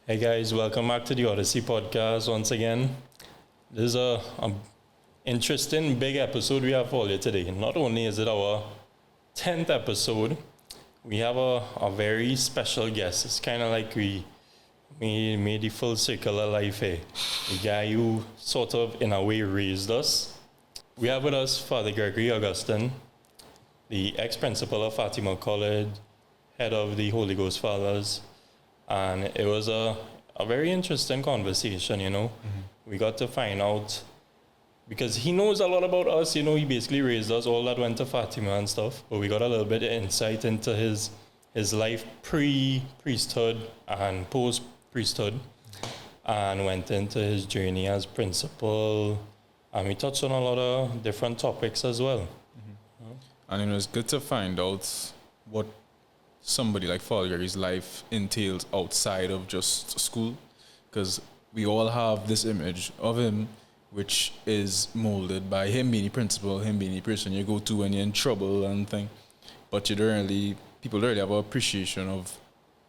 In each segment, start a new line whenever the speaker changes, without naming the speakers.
Hey guys, welcome back to the Odyssey podcast once again. This is a interesting big episode we have for you today. Not only is it our 10th episode, we have a very special guest. It's kind of like we made the full circle of life here. The guy who sort of in a way raised us. We have with us Father Gregory Augustine, the ex-principal of Fatima College, head of the Holy Ghost Fathers. And it was a very interesting conversation, you know. Mm-hmm. We got to find out, because he knows a lot about us, you know, he basically raised us, all that went to Fatima and stuff, but we got a little bit of insight into his life pre-priesthood and post-priesthood, and went into his journey as principal, and we touched on a lot of different topics as well.
Mm-hmm. And it was good to find out what somebody like Father Gregory's life entails outside of just school, because we all have this image of him which is molded by him being the principal, him being the person you go to when you're in trouble and thing. But people don't really have an appreciation of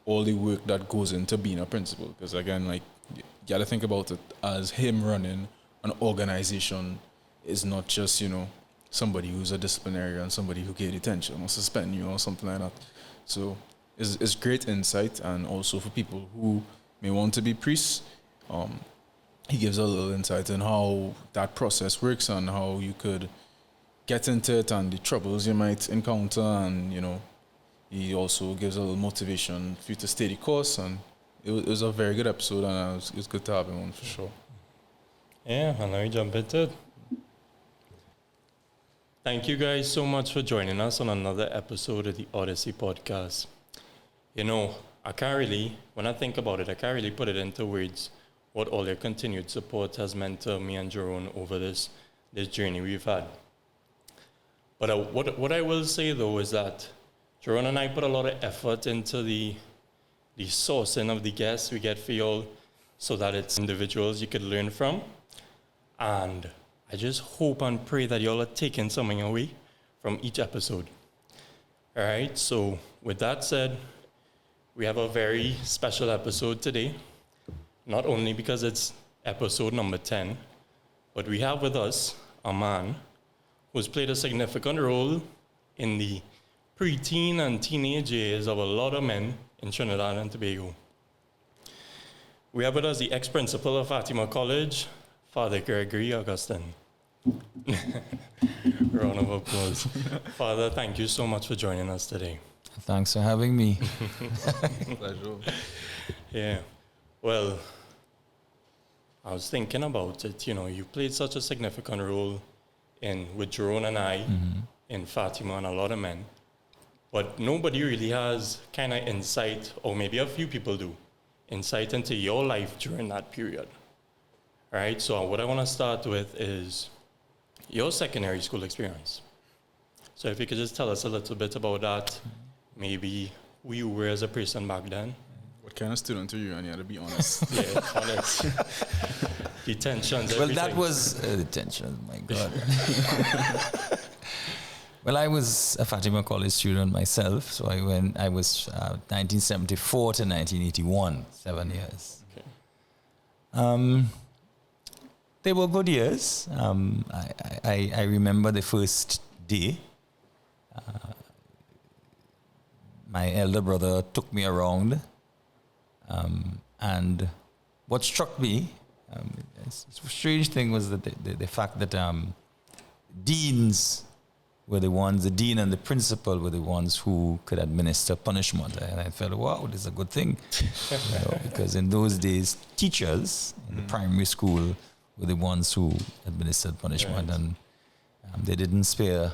all the work that goes into being a principal, because again, like, you gotta think about it as him running an organization is not just, you know, somebody who's a disciplinarian, somebody who gave detention or suspend you or something like that. So it's great insight, and also for people who may want to be priests, he gives a little insight in how that process works and how you could get into it and the troubles you might encounter, and, you know, he also gives a little motivation for you to stay the course, and it was a very good episode, and it was good to have him on for sure.
Yeah, and now we jump into it. Thank you guys so much for joining us on another episode of the Odyssey podcast. You know, when I think about it, I can't really put it into words what all your continued support has meant to me and Jerome over this journey we've had. But what I will say though is that Jerome and I put a lot of effort into the sourcing of the guests we get for y'all, so that it's individuals you could learn from. And I just hope and pray that y'all are taking something away from each episode. All right, so with that said, we have a very special episode today, not only because it's episode number 10, but we have with us a man who's played a significant role in the preteen and teenage years of a lot of men in Trinidad and Tobago. We have with us the ex-principal of Fatima College, Father Gregory Augustine. Round of applause. Father, thank you so much for joining us today.
Thanks for having me.
Pleasure.
Yeah. Well, I was thinking about it. You know, you played such a significant role with Jerome and I, in Fatima and a lot of men. But nobody really has kind of insight, or maybe a few people do, insight into your life during that period. All right, so what I want to start with is your secondary school experience. So if you could just tell us a little bit about that, maybe who you were as a person back then.
What kind of student are you? And you had to be honest.
Yeah, honest. Detentions,
Well,
everything.
that was detention, my God. Well, I was a Fatima College student myself, so I was 1974 to 1981, 7 years.
Okay.
They were good years. I remember the first day. My elder brother took me around, and what struck me, a strange thing was that the fact that deans were the dean and the principal were the ones who could administer punishment. And I felt, wow, this is a good thing. You know, because in those days, teachers in the primary school were the ones who administered punishment, right. And they didn't spare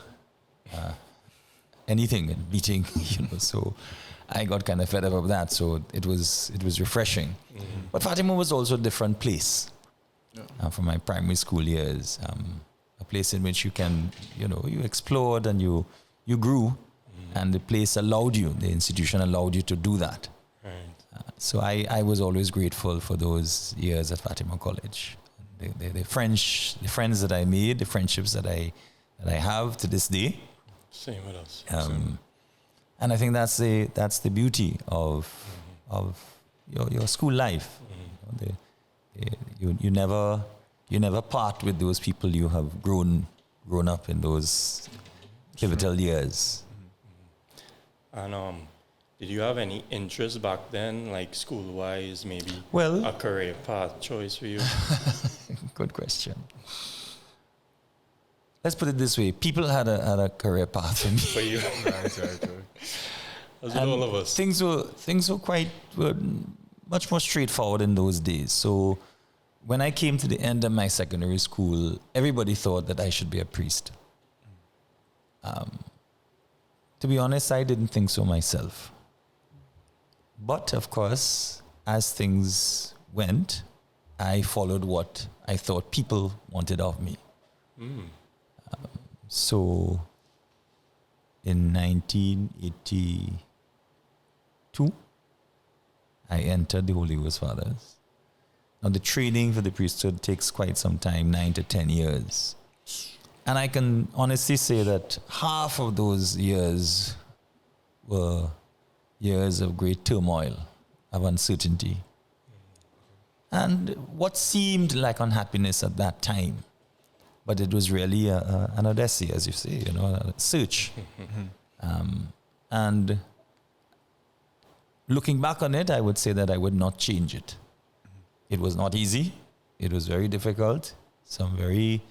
anything in beating, you know. So I got kind of fed up of that. So it was refreshing. Mm-hmm. But Fatima was also a different place from my primary school years. A place in which you can, you know, you explored and you grew, and the place allowed you, the institution allowed you to do that. Right. So I was always grateful for those years at Fatima College. The friends that I made, the friendships that I have to this day.
Same with us.
And I think that's the beauty of your school life. You never part with those people you have grown up in those pivotal years.
And did you have any interest back then, like school-wise, maybe
Well,
a career path choice for you?
good question. Let's put it this way: people had a career path for me.
For you,
Right.
as with all of us.
Things were much more straightforward in those days. So when I came to the end of my secondary school, everybody thought that I should be a priest. To be honest, I didn't think so myself. But of course, as things went, I followed what I thought people wanted of me. So in 1982, I entered the Holy Ghost Fathers. Now the training for the priesthood takes quite some time, 9 to 10 years. And I can honestly say that half of those years were years of great turmoil, of uncertainty. And what seemed like unhappiness at that time, but it was really an odyssey, as you say, a search. And looking back on it, I would say that I would not change it. It was not easy. It was very difficult. Some very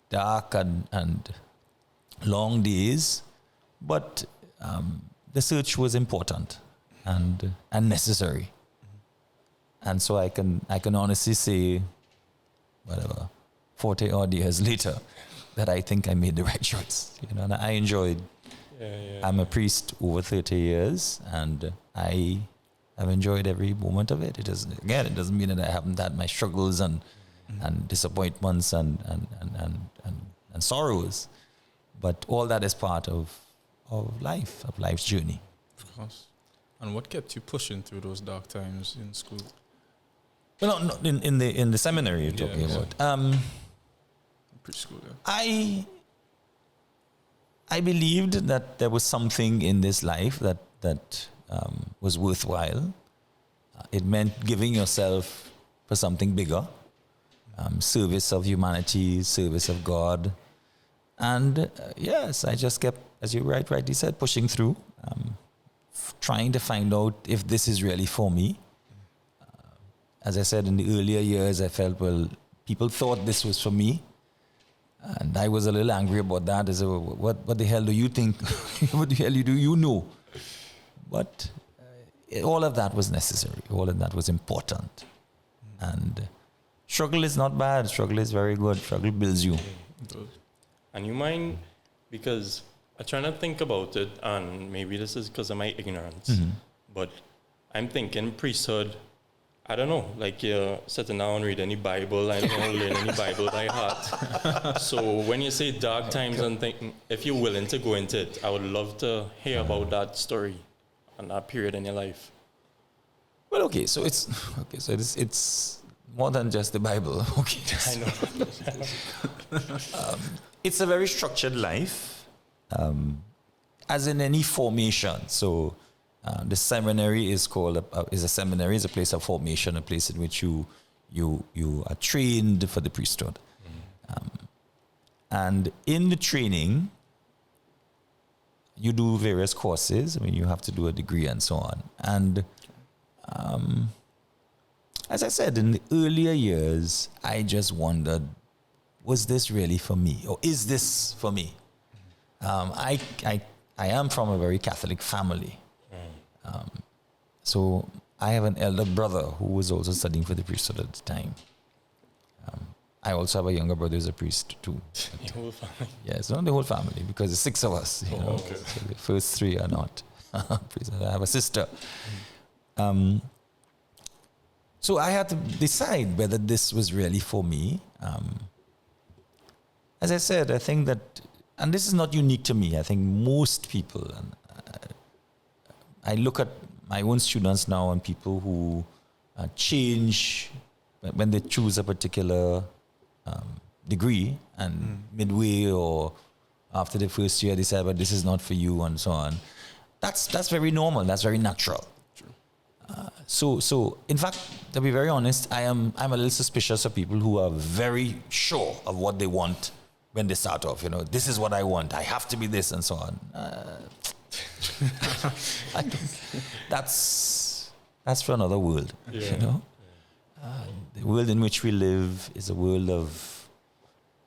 dark and long days. But the search was important and necessary. And so I can honestly say, 40 odd years later, that I think I made the right choice. And I enjoyed. I'm a priest over 30 years, and I have enjoyed every moment of it. It doesn't mean that I haven't had my struggles and disappointments and sorrows, but all that is part of life, of life's journey.
Of course. And what kept you pushing through those dark times in school?
Well, no, in the seminary you're talking about.
Preschool, yeah.
I believed that there was something in this life that was worthwhile. It meant giving yourself for something bigger, service of humanity, service of God. And yes, I just kept, as you rightly said, pushing through, trying to find out if this is really for me. As I said, in the earlier years, I felt, people thought this was for me. And I was a little angry about that. I said, what the hell do you think? What the hell do you know? But all of that was necessary. All of that was important. And struggle is not bad. Struggle is very good. Struggle builds you.
And you mind, because I try to think about it, and maybe this is because of my ignorance, but I'm thinking priesthood, I don't know, like you're sitting down, reading any Bible, I don't know, learn any Bible by heart. So when you say dark times, I'm thinking, if you're willing to go into it, I would love to hear about that story and that period in your life.
Well, so it's more than just the Bible. Okay.
I know.
It's a very structured life, as in any formation. So the seminary is called is a seminary, is a place of formation, a place in which you are trained for the priesthood. And in the training, you do various courses. I mean, you have to do a degree and so on. And as I said, in the earlier years, I just wondered, was this really for me? Or is this for me? I am from a very Catholic family. So I have an elder brother who was also studying for the priesthood at the time. I also have a younger brother who's a priest too.
The whole family?
Yeah, it's not the whole family because there's 6 of us. You know?
Okay.
So the first 3 are not. I have a sister. So I had to decide whether this was really for me. As I said, I think that, and this is not unique to me, I think most people, and I look at my own students now and people who change when they choose a particular degree and midway or after the first year decide, but this is not for you and so on. That's very normal, that's very natural. So in fact, to be very honest, I'm a little suspicious of people who are very sure of what they want when they start off. This is what I want. I have to be this and so on. That's for another world. The world in which we live is a world of,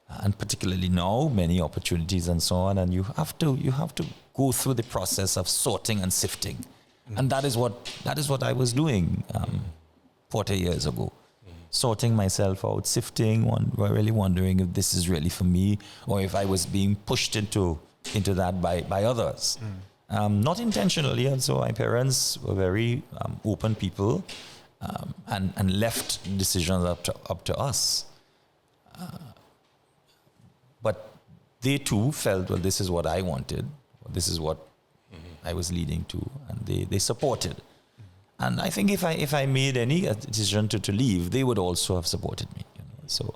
and particularly now, many opportunities and so on. And you have to go through the process of sorting and sifting. And that is what I was doing 40 years ago. Sorting myself out, sifting, really wondering if this is really for me or if I was being pushed into that by others. Not intentionally, and so my parents were very open people and left decisions up to us. But they too felt, well, this is what I wanted, this is what I was leading to, and they supported. And I think if I made any decision to leave, they would also have supported me. So,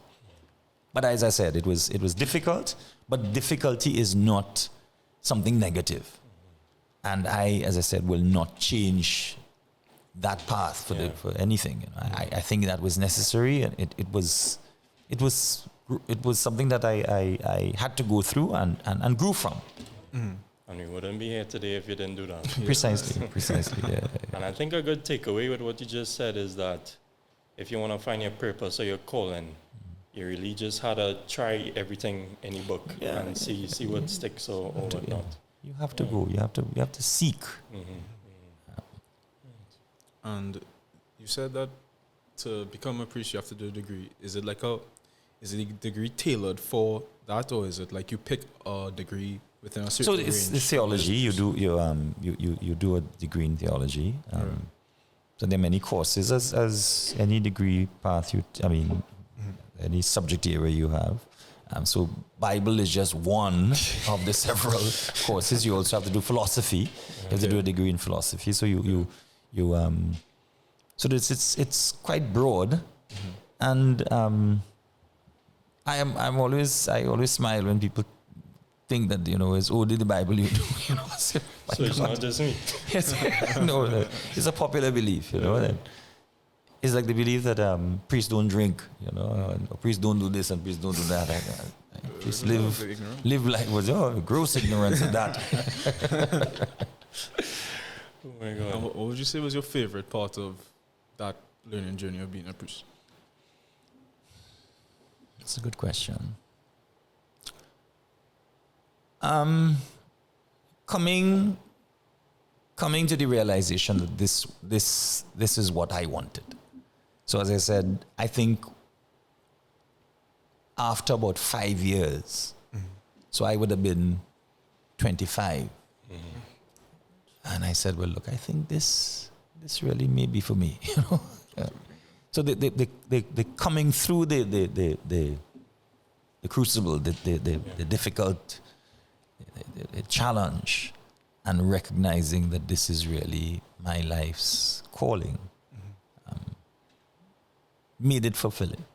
but as I said, it was difficult, but difficulty is not something negative. And I, as I said, will not change that path for anything. I think that was necessary, and it was something that I had to go through and grew from.
And we wouldn't be here today if you didn't do that.
Precisely. Yeah.
And I think a good takeaway with what you just said is that if you want to find your purpose or your calling, you really just had to try everything in your book and see what sticks or what not.
You have to go. You have to seek.
And you said that to become a priest, you have to do a degree. Is it a degree tailored for that, or is it like you pick a degree within a certain range?
So it's theology. You do a degree in theology. So there are many courses as any degree path. Any subject area you have. So Bible is just one of the several courses. You also have to do philosophy. You have to do a degree in philosophy. So so it's quite broad, and I always smile when people think that it's only the Bible you do.
So it's not just me.
Yes, no, it's a popular belief. That it's like the belief that priests don't drink. Priests don't do this and priests don't do that. Priests live life with gross ignorance of that.
Oh my God! And what would you say was your favorite part of that learning journey of being a priest?
That's a good question. Coming to the realization that this is what I wanted. So as I said, I think after about 5 years, so I would have been 25. And I said, well, look, I think this really may be for me, So the coming through the crucible, the difficult, the challenge, and recognizing that this is really my life's calling, made it fulfilling.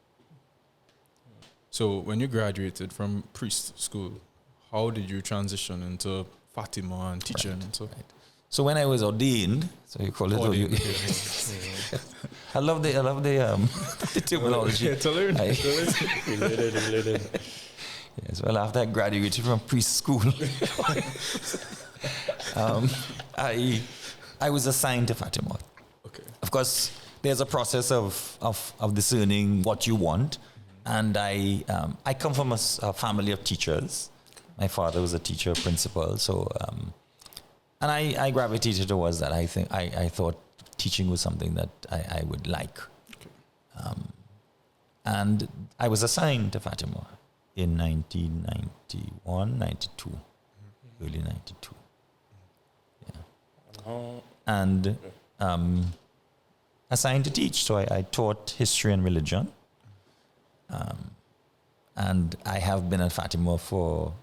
So when you graduated from priest school, how did you transition into Fatima and teaching and so?
Right. So when I was ordained, so you call it ordained. I love the the terminology.
Yeah, to learn.
Related.
Yes, well, after I graduated from priest school, I was assigned to Fatima.
Okay.
Of course, there's a process of discerning what you want, and I come from a family of teachers. My father was a teacher, principal, so and I gravitated towards that. I thought teaching was something that I would like, and I was assigned to Fatima in 1991, 92, early 92. Yeah. And assigned to teach. So I taught history and religion. And I have been at Fatima for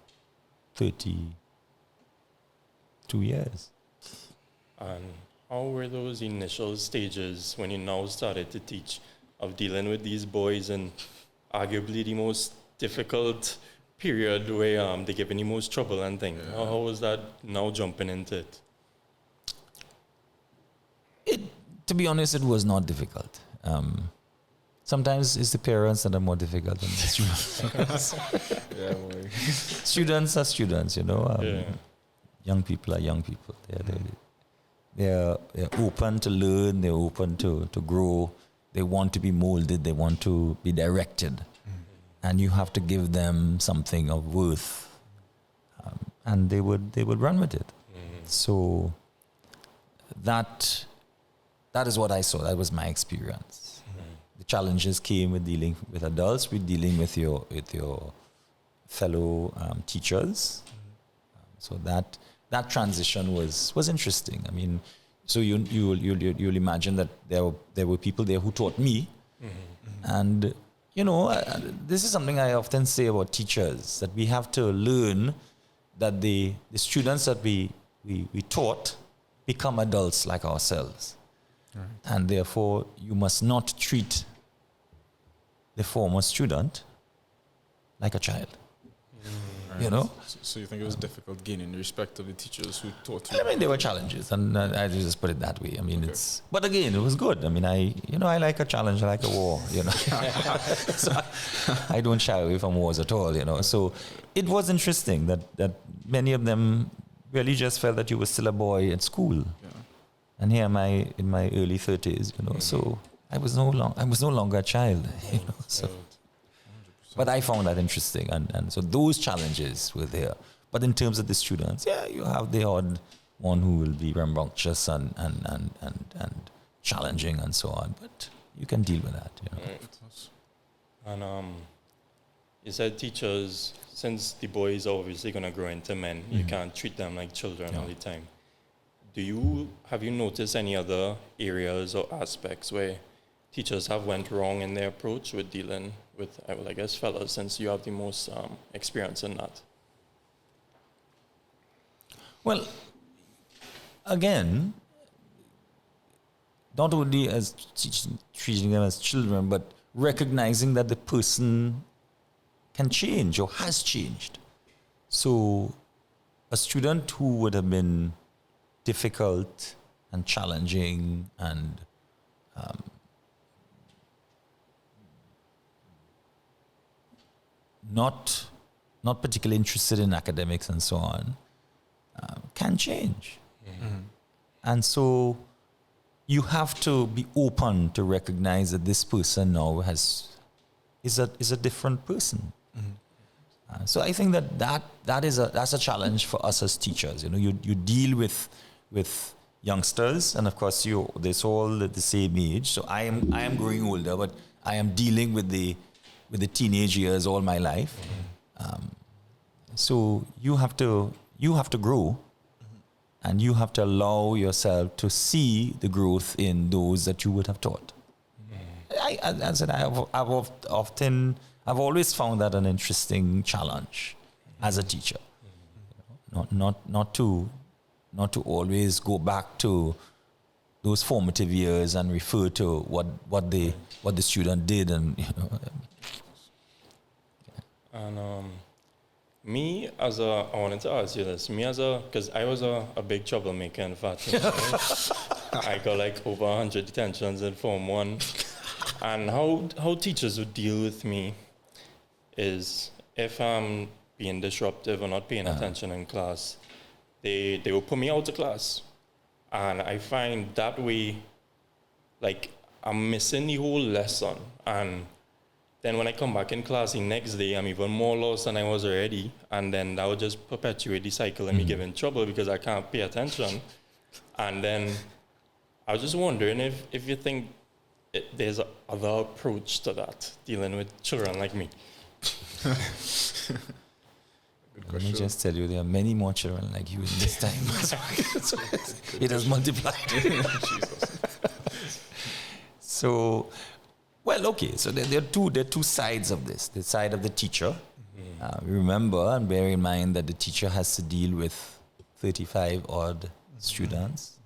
32 years.
And how were those initial stages when you now started to teach, of dealing with these boys and arguably the most difficult period where they give you most trouble and things? Yeah. How was that now jumping into it?
To be honest, it was not difficult. Sometimes it's the parents that are more difficult than the students.
Yeah, boy.
Students are students, you know. Young people are young people. They're open to learn. They're open to grow. They want to be molded. They want to be directed. And you have to give them something of worth. And they would run with it. So that is what I saw. That was my experience. The challenges came with dealing with adults, with dealing with your fellow teachers. So that transition was interesting. I mean, so you'll imagine that there were people there who taught me, and you know, this is something I often say about teachers, that we have to learn that the students that we taught become adults like ourselves. Right. And therefore, you must not treat the former student like a child. Right. You know?
So you think it was difficult gaining the respect of the teachers who taught you?
I mean, there were challenges, and I just put it that way. I mean, but again, it was good. I mean, I like a challenge, I like a war, you know. So I don't shy away from wars at all, you know. So it was interesting that many of them really just felt that you were still a boy at school. Yeah. And here am I in my early 30s, you know. So I was no longer a child, you know. So. But I found that interesting, and so those challenges were there. But in terms of the students, yeah, you have the odd one who will be rambunctious and challenging and so on. But you can deal with that, you know.
Right. And you said teachers, since the boys are obviously going to grow into men, you can't treat them like children all the time. Have you noticed any other areas or aspects where teachers have went wrong in their approach with dealing with, I guess, fellas, since you have the most experience in that?
Well, again, not only as treating them as children, but recognizing that the person can change or has changed. So a student who would have been difficult and challenging and not particularly interested in academics and so on, can change. And so you have to be open to recognize that this person now is a different person. So I think that's a challenge for us as teachers. You know, you deal with youngsters, and of course they're all at the same age. So I am growing older, but I am dealing with the teenage years all my life. So you have to grow, and you have to allow yourself to see the growth in those that you would have taught. I've always found that an interesting challenge as a teacher. Not to always go back to those formative years and refer to what the student did, and you know.
And I wanted to ask you this. Because I was a big troublemaker in Fatima. I got like over 100 detentions in Form 1. And how teachers would deal with me is if I'm being disruptive or not paying attention in class, they will put me out of class. And I find that way, like, I'm missing the whole lesson. And then when I come back in class the next day, I'm even more lost than I was already. And then that would just perpetuate the cycle and me getting in trouble because I can't pay attention. And then I was just wondering if you think there's another approach to that, dealing with children like me.
Let me just tell you, there are many more children like you in this time. It has multiplied. So, well, okay. So there are two sides of this. The side of the teacher. Remember and bear in mind that the teacher has to deal with 35 odd students.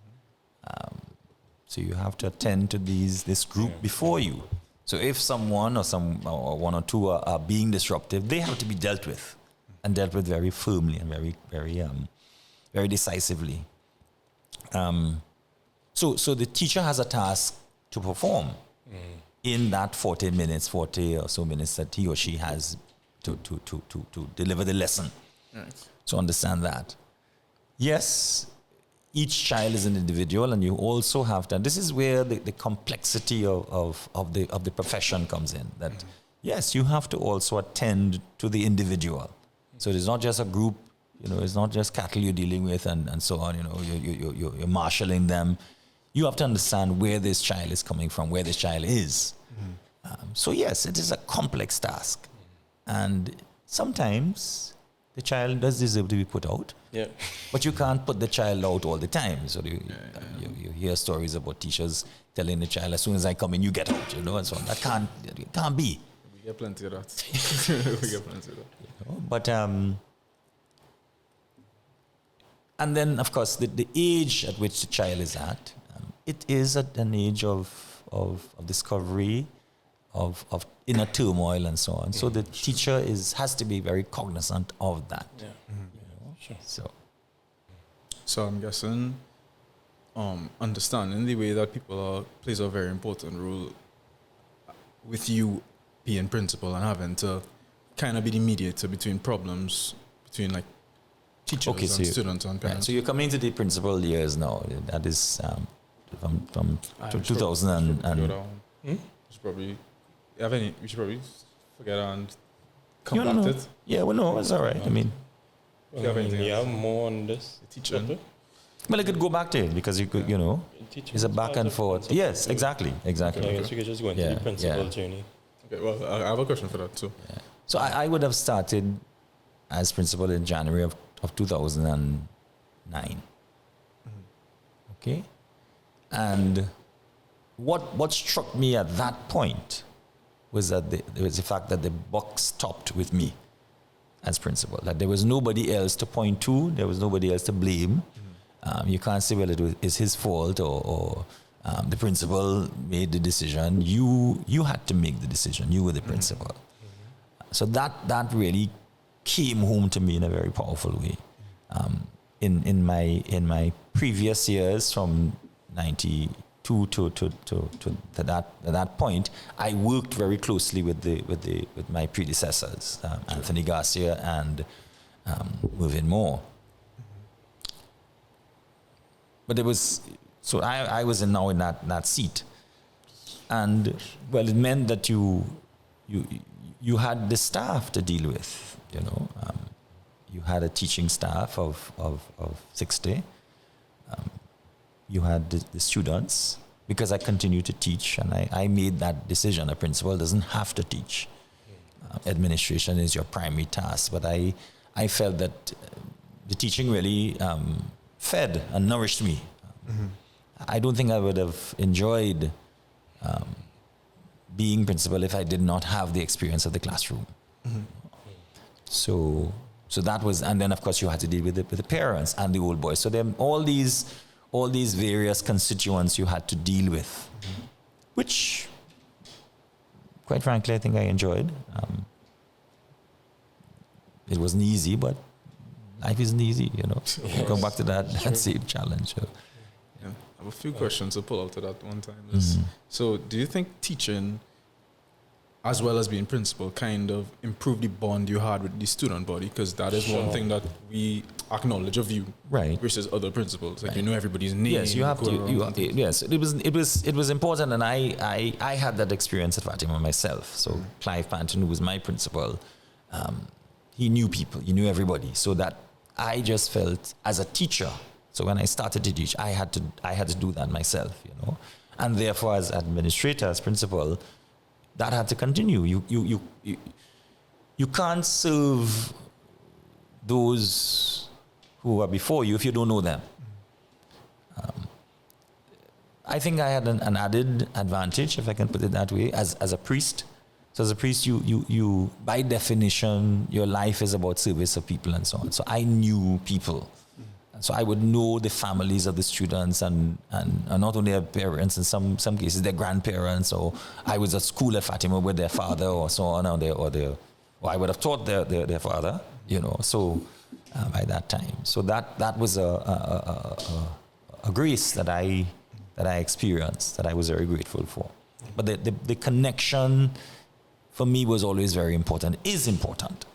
So you have to attend to this group before you. So if someone or one or two are being disruptive, they have to be dealt with, and dealt with very firmly and very, very, very decisively. So the teacher has a task to perform in that 40 or so minutes that he or she has to deliver the lesson.
Right.
So understand that. Yes, each child is an individual, and you also have to, and this is where the complexity of the profession comes in, that yes, you have to also attend to the individual. So it's not just a group, it's not just cattle you're dealing with and so on, you're marshalling them. You have to understand where this child is coming from, where this child is. So yes, it is a complex task. And sometimes the child does deserve to be put out.
Yeah.
But you can't put the child out all the time. So you hear stories about teachers telling the child, as soon as I come in, you get out, and so on. That can't be.
We get plenty of that.
But and then of course the age at which the child is at, it is at an age of discovery, of inner turmoil and so on. So the teacher has to be very cognizant of that.
Yeah. Sure.
So I'm guessing understanding the way that people plays a very important role with you being principal and having to kind of be the mediator between problems between like teachers and students and parents.
Right, so you're coming to the principal years now. That is from 2000
we should probably forget and come back to it.
Yeah, well, no, it's all right. I mean,
more on this.
Teaching.
Well, I could go back to it because you could, it's a back and forth. Yes, exactly.
I guess we could just go into the principal journey.
Okay, well, I have a question for that too.
Yeah. So I would have started as principal in January of 2009. Okay? And what struck me at that point was that there was the fact that the buck stopped with me as principal. That there was nobody else to point to, there was nobody else to blame. You can't say, well, it's his fault or the principal made the decision. You had to make the decision. You were the principal. So that really came home to me in a very powerful way. In my previous years, from 92 to that point, I worked very closely with my predecessors, Anthony Garcia and Mervyn Moore. But it was so I was now in that seat, and well, it meant that you had the staff to deal with. You had a teaching staff of 60. You had the students, because I continued to teach, and I made that decision. A principal doesn't have to teach. Administration is your primary task, but I felt that the teaching really fed and nourished me. I don't think I would have enjoyed being principal if I did not have the experience of the classroom. So that was, and then of course you had to deal with the parents and the old boys. So then all these various constituents you had to deal with, which, quite frankly, I think I enjoyed. It wasn't easy, but life isn't easy, Come back to that same challenge.
Yeah. I have a few questions to pull out of that one time. So do you think teaching, as well as being principal, kind of improved the bond you had with the student body? Because that is one thing that we acknowledge of you,
right,
versus other principals. Like, you know everybody's name.
Yes, you have to. Yes, it was important, and I had that experience at Fatima myself. So Clive Panton, who was my principal, he knew people, he knew everybody. So that I just felt as a teacher. So when I started to teach, I had to do that myself, and therefore as administrator, as principal, that had to continue. You can't serve those who are before you if you don't know them. I think I had an added advantage, if I can put it that way, as a priest. So as a priest, you by definition, your life is about service of people and so on. So I knew people. So I would know the families of the students and not only their parents, in some cases their grandparents, or I was at school at Fatima with their father or so on, or I would have taught their father, so by that time. So that was a grace that I that I experienced that I was very grateful for. But the connection for me was always very important, is important.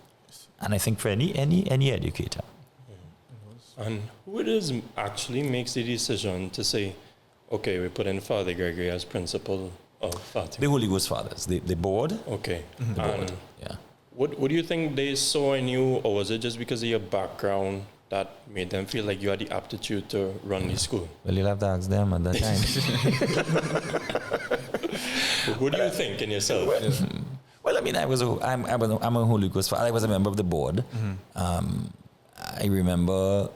And I think for any educator.
And who it is actually makes the decision to say, okay, we put in Father Gregory as principal of Fatima?
The Holy Ghost Fathers, the board.
Okay.
The board, yeah.
What do you think they saw in you, or was it just because of your background that made them feel like you had the aptitude to run the school?
Well, you'll have to ask them at that time.
What do you think in yourself?
Well, I mean, I'm a Holy Ghost Father. I was a member of the board. I remember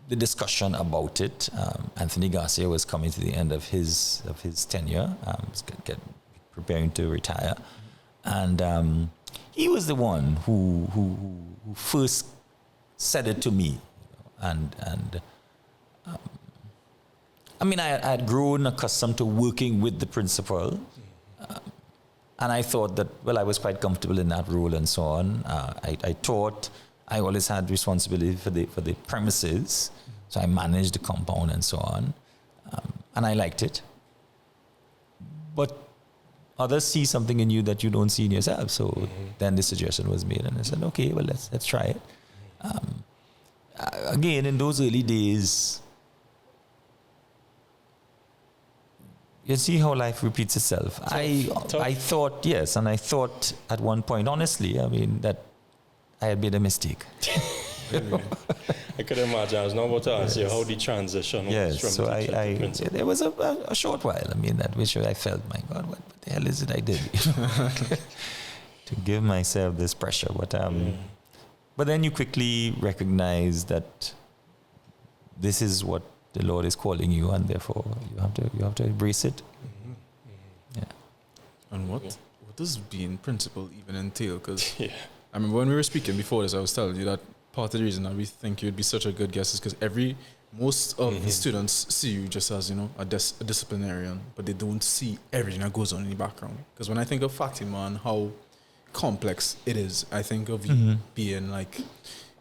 the discussion about it. Anthony Garcia was coming to the end of his tenure, was preparing to retire, and he was the one who first said it to me, and I mean, I had grown accustomed to working with the principal, and I thought that, well, I was quite comfortable in that role and so on. I taught. I always had responsibility for the premises, so I managed the compound and so on, and I liked it. But others see something in you that you don't see in yourself, so then the suggestion was made, and I said, okay, well, let's try it. Again, in those early days, you see how life repeats itself. I thought, yes, and I thought at one point, honestly, I mean, that I had made a mistake.
I could imagine. I was not about to ask you how the transition was.
Yes,
from
so
teacher to principal.
there was a short while, I mean, at which I felt, my God, what the hell is it I did? To give myself this pressure. But then you quickly recognize that this is what the Lord is calling you, and therefore you have to embrace it. Yeah.
And what does being principal even entail? Because
Yeah.
I mean, when we were speaking before this, I was telling you that part of the reason that we think you'd be such a good guest is because most of the students see you just as, a disciplinarian, but they don't see everything that goes on in the background. Because when I think of Fatima and how complex it is, I think of you being like,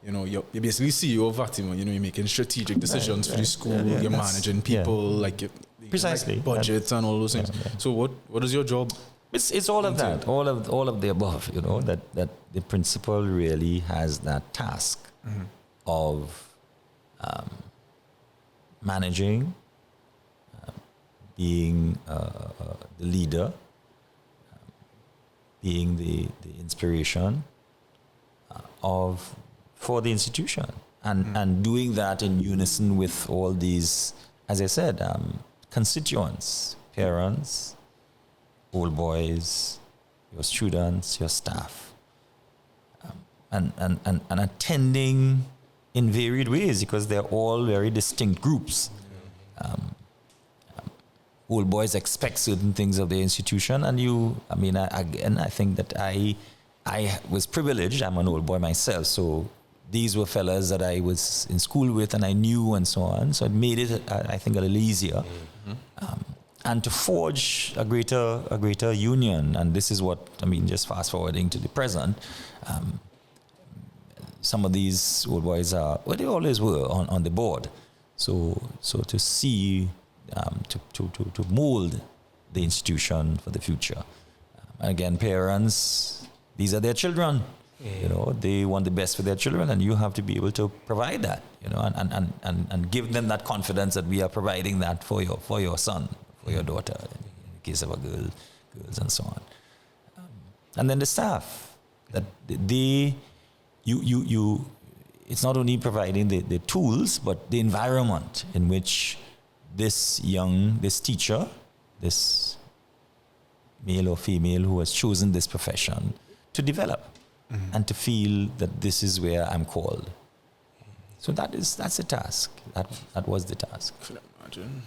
you're basically CEO of Fatima. You're making strategic decisions for the school.
Yeah,
you're managing people, like
precisely
like budgets and all those things.
Yeah.
So what is your job?
It's all of that, all of the above. That the principal really has that task of managing, being the leader, being the inspiration for the institution, and doing that in unison with all these, as I said, constituents, parents, old boys, your students, your staff, and attending in varied ways because they're all very distinct groups. Old boys expect certain things of the institution, and I think that I was privileged. I'm an old boy myself, so these were fellas that I was in school with and I knew and so on. So it made it, I think, a little easier. And to forge a greater union, and this is what, just fast forwarding to the present, some of these old boys they always were on the board. So to see, to mold the institution for the future. And again, parents, these are their children. They want the best for their children, and you have to be able to provide that, and give them that confidence that we are providing that for your son, for your daughter, in the case of girls and so on. And then the staff, that it's not only providing the tools, but the environment in which this teacher, this male or female who has chosen this profession to develop and to feel that this is where I'm called. So that's a task. That was the task.
I can imagine.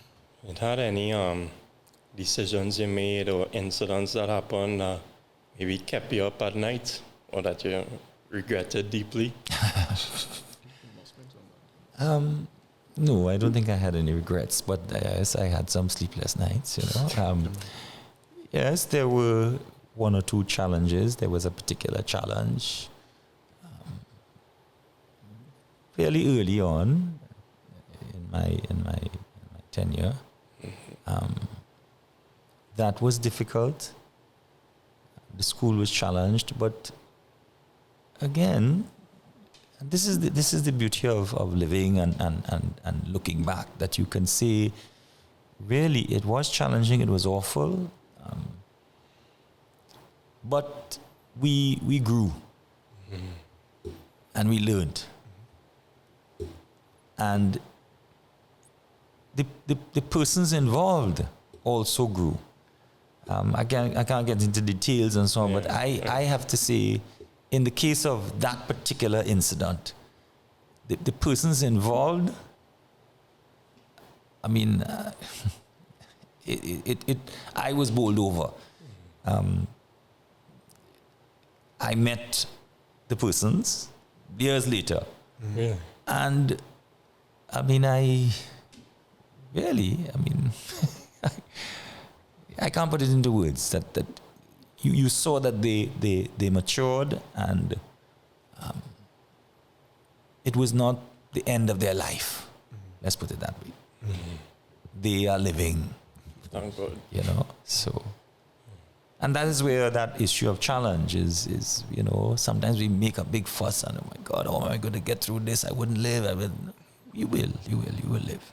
It had any decisions you made or incidents that happened that maybe kept you up at night or that you regretted deeply?
No, I don't think I had any regrets, but yes, I had some sleepless nights, Yes, there were one or two challenges. There was a particular challenge fairly early on in my tenure, That was difficult. The school was challenged, but again, this is the beauty of living and looking back, that you can say, really, it was challenging, it was awful, but we grew and we learned, and the persons involved also grew. I can't get into details and so on, but I have to say, in the case of that particular incident, the persons involved, I mean, I was bowled over. I met the persons years later.
Yeah.
And I mean, I can't put it into words that you saw that they matured, and it was not the end of their life. Let's put it that way. They are living.
Thank God.
You know, so. And that is where that issue of challenge is, you know, sometimes we make a big fuss and, oh my God, how am I going to get through this? I wouldn't live. You will live.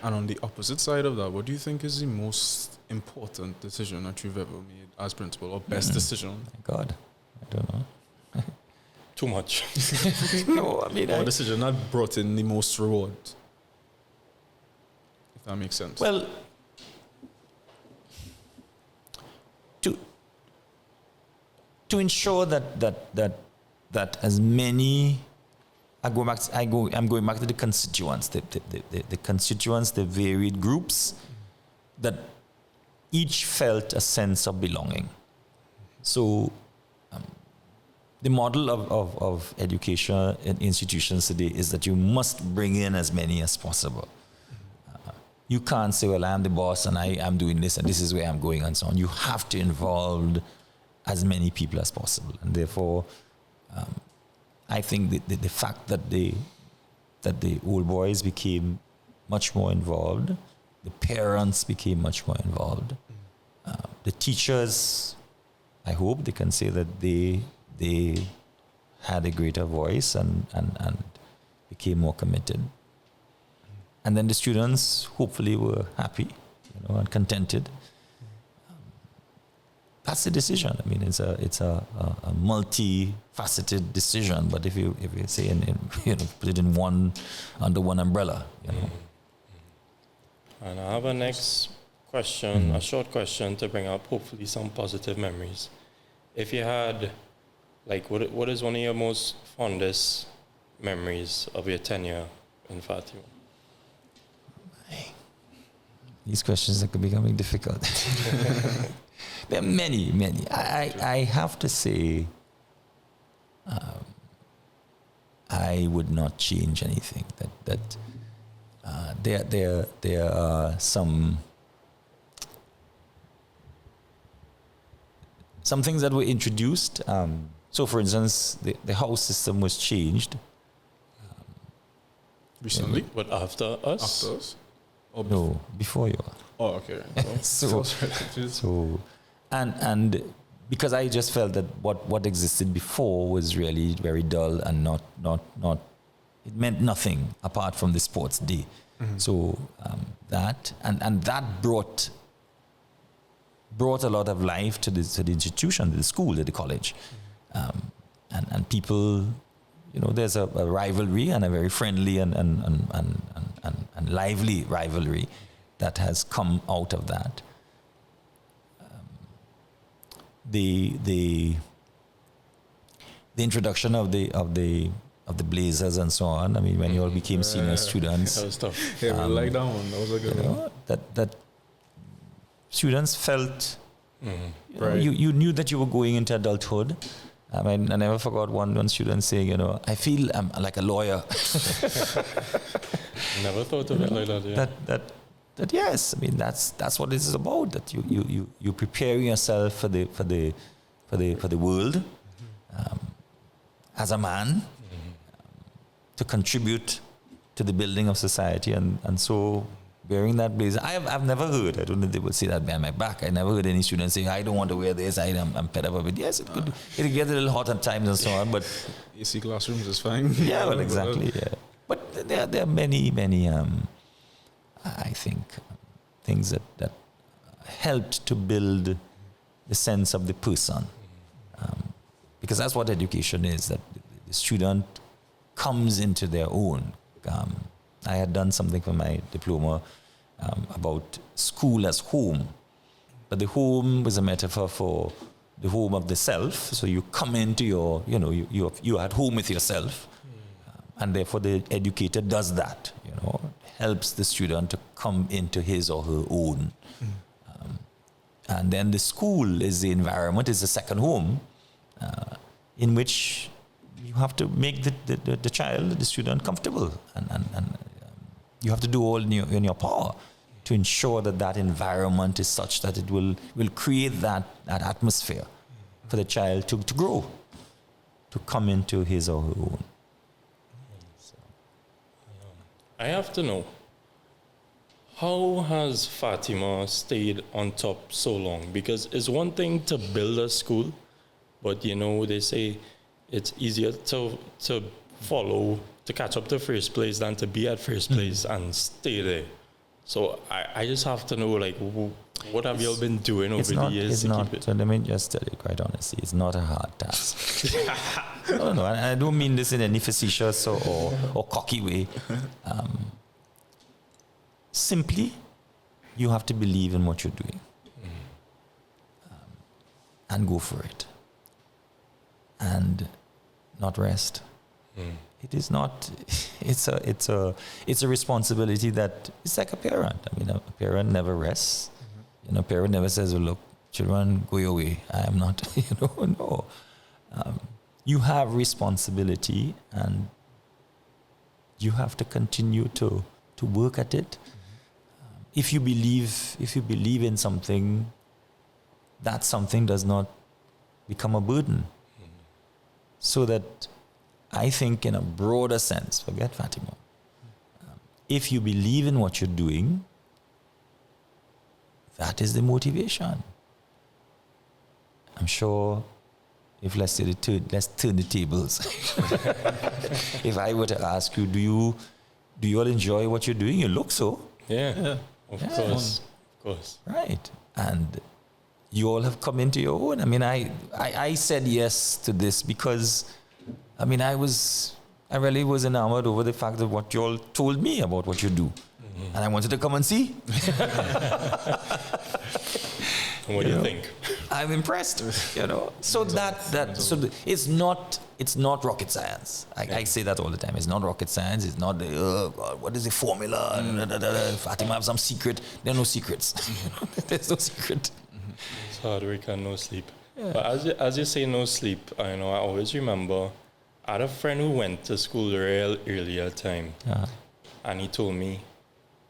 And on the opposite side of that, what do you think is the most important decision that you've ever made as principal, or best decision?
My God, I don't know.
Too much.
No, I mean,
Or decision that brought in the most reward, if that makes sense.
well, to ensure that as many, I'm going back to the constituents, the constituents, the varied groups, that each felt a sense of belonging. So the model of education in institutions today is that you must bring in as many as possible. You can't say, well, I'm the boss and I'm doing this and this is where I'm going and so on. You have to involve as many people as possible. And therefore, I think the fact that the old boys became much more involved, the parents became much more involved, the teachers, I hope they can say that they had a greater voice and became more committed. And then the students hopefully were happy, you know, and contented. That's the decision. I mean, it's a multi-faceted decision. But if you say put it in under one umbrella, you know.
And I have a next question, a short question to bring up hopefully some positive memories. If you had, like, what is one of your most fondest memories of your tenure in Fatima?
These questions are becoming difficult. There are many. I have to say, I would not change anything. There are some things that were introduced. So, for instance, the house system was changed
recently,
but after us.
After us.
No, before you.
Oh, okay.
So, and because I just felt that what existed before was really very dull and not it meant nothing apart from the sports day. Mm-hmm. So that and that brought a lot of life to the institution, to the school, to the college, and people. You know, there's a rivalry and a very friendly and lively rivalry that has come out of that. The introduction of the Blazers and so on. I mean, when you all became senior students,
that was tough.
Yeah, we like that one. That was a good one.
That students felt.
Right.
You knew that you were going into adulthood. I mean, I never forgot one student saying, you know, I feel I'm like a lawyer.
Never thought of it like that. Yeah.
That yes, I mean that's what this is about. That you preparing yourself for the world as a man to contribute to the building of society, and so wearing that blazer. I've never heard, I don't know if they would say that behind my back. I never heard any student say, I don't want to wear this, I'm fed up of it. Yes, it gets a little hot at times and so on, but...
AC classrooms is fine.
Yeah, well, exactly, yeah. But there are many, I think, things that helped to build the sense of the person. Because that's what education is, that the student comes into their own. I had done something for my diploma about school as home. But the home was a metaphor for the home of the self. So you come into your, you're at home with yourself. And therefore the educator does that, helps the student to come into his or her own. And then the school is the environment, is the second home, in which you have to make the child, the student, comfortable. And you have to do all in your power to ensure that environment is such that it will create that atmosphere for the child to grow, to come into his or her own. So.
I have to know, how has Fatima stayed on top so long? Because it's one thing to build a school, but they say it's easier to follow, to catch up to first place than to be at first place and stay there. So I just have to know, like, what have you all been doing over the years to keep it?
So let me just tell you quite honestly, it's not a hard task. No, I don't mean this in any facetious or cocky way. Simply, you have to believe in what you're doing and go for it, and not rest. It is not. It's a responsibility that it's like a parent. I mean, a parent never rests. A parent never says, "Oh, look, children, go your way. I am not." No. You have responsibility, and you have to continue to work at it. If you believe in something, that something does not become a burden. So that I think in a broader sense, forget Fatima, if you believe in what you're doing, that is the motivation. I'm sure if let's turn the tables. If I were to ask you, do you all enjoy what you're doing? You look so.
Yeah. Of course.
Right. And you all have come into your own. I mean, I said yes to this because, I mean, I really was enamored over the fact of what you all told me about what you do. And I wanted to come and see.
What do you think?
I'm impressed, So it's not rocket science. I say that all the time. It's not rocket science. It's not what is the formula? Fatima have some secret. There are no secrets. There's no secret.
It's hard work and no sleep. Yeah. But as you say, no sleep. I always remember I had a friend who went to school real earlier time, and he told me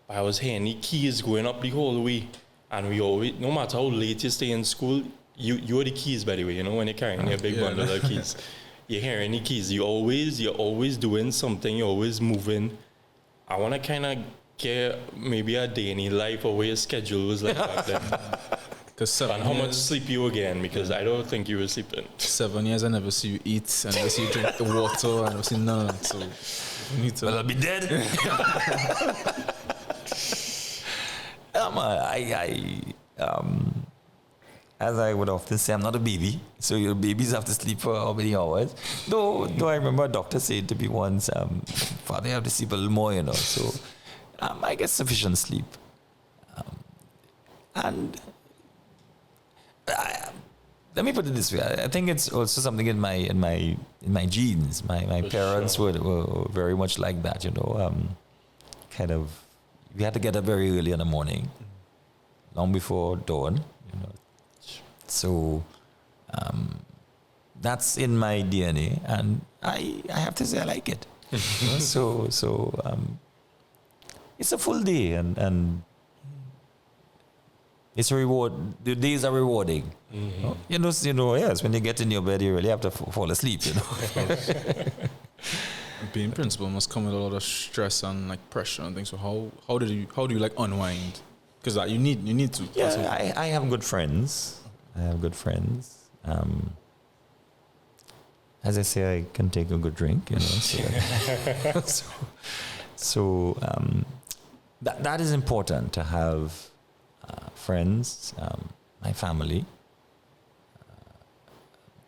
I was hearing the keys going up the whole way. And we always, no matter how late you stay in school, you're the keys, by the way, when you're carrying your big bundle of keys. You're hearing the keys. You're always doing something. You're always moving. I want to kind of get maybe a day in your life or where your schedule was like back then. And how much sleep you again, because I don't think you were sleeping.
7 years I never see you eat, I never see you drink the water, I never see none of that. So you need to.
Well, I'll be dead. As I would often say, I'm not a baby, so your babies have to sleep for how many hours? Though I remember a doctor saying to me once, Father, you have to sleep a little more, So I get sufficient sleep, and let me put it this way: I think it's also something in my genes. My parents were very much like that, kind of. We had to get up very early in the morning, long before dawn, So that's in my DNA, and I have to say I like it. So it's a full day, and it's a reward. The days are rewarding.
Mm-hmm.
Yes, when you get in your bed, you really have to fall asleep.
Being principal must come with a lot of stress and like pressure and things. So how do you like unwind? Because you need to.
Yeah, I have good friends. As I say, I can take a good drink, you know. So, that is important to have friends, my family.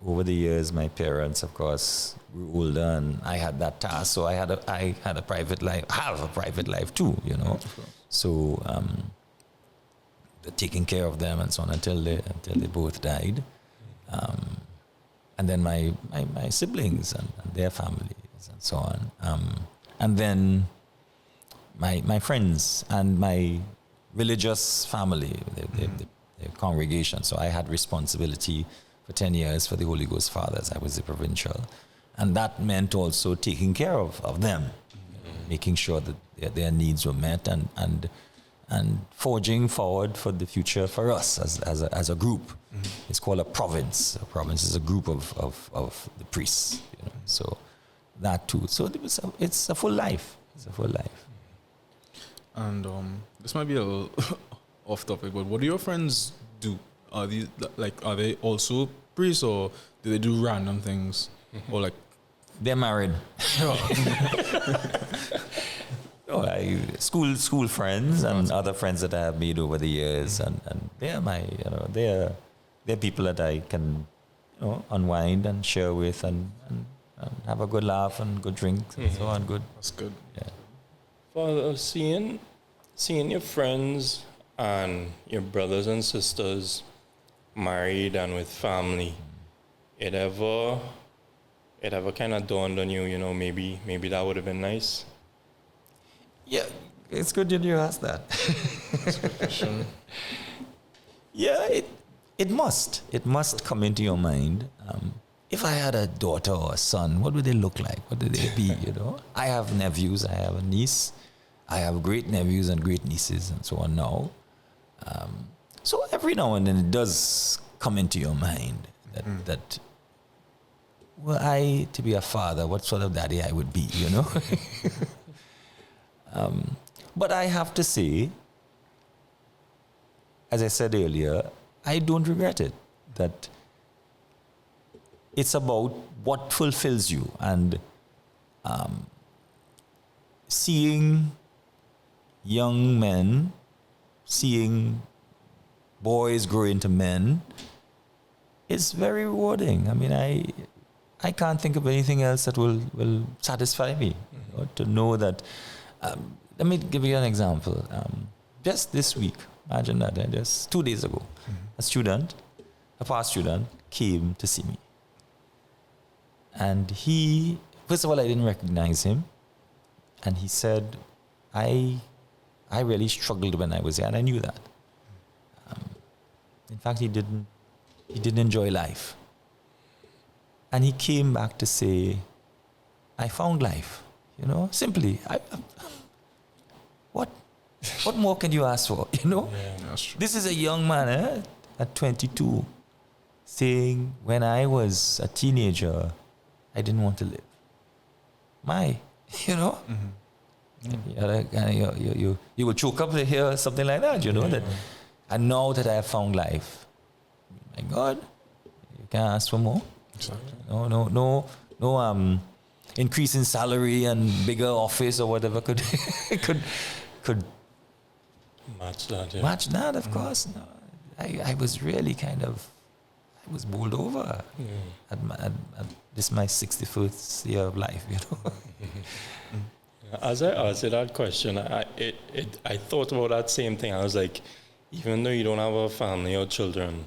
Over the years, my parents, of course, were older, and I had that task. So I had a private life. I have a private life too, you know. So taking care of them and so on until they both died. And then my siblings and their families and so on. And then my friends and my religious family, the congregation. So I had responsibility for 10 years for the Holy Ghost Fathers. I was the provincial. And that meant also taking care of them, making sure that their needs were met and forging forward for the future for us as a group. It's called a province. A province is a group of the priests. You know? So that too. So it's a full life. It's a full life.
And this might be a little off topic, but what do your friends do? Are they also priests, or do they do random things? Or like
they're married. School friends and other friends that I have made over the years, and they're they're people that I can unwind and share with and have a good laugh and good drinks and so on. Good.
That's good.
Yeah.
For seeing your friends and your brothers and sisters married and with family, it ever kind of dawned on you, maybe that would have been nice?
Yeah, it's good that you asked that.
That's a good question.
Yeah, it must come into your mind. If I had a daughter or a son, what would they look like? What would they be, I have nephews, I have a niece, I have great nephews and great nieces and so on now. So every now and then it does come into your mind that were I to be a father, what sort of daddy I would be, But I have to say, as I said earlier, I don't regret it. That it's about what fulfills you, and seeing young men, seeing boys grow into men is very rewarding. I mean, I can't think of anything else that will satisfy me, to know that. Let me give you an example. Just this week, imagine that, just 2 days ago, a past student, came to see me. And first of all, I didn't recognize him. And he said, I really struggled when I was here, and I knew that. In fact, he didn't enjoy life. And he came back to say, I found life, simply. What more can you ask for,
Yeah, that's true.
This is a young man at 22 saying, when I was a teenager, I didn't want to live. You will choke up to hear something like that, that. And now that I have found life, my God, you can't ask for more.
Exactly.
No increase in salary and bigger office or whatever could
Match that, yeah.
match that, of course. No, I was really I was bowled over at this my 61st year of life,
As I answered that question, I thought about that same thing. I was like, even though you don't have a family or children,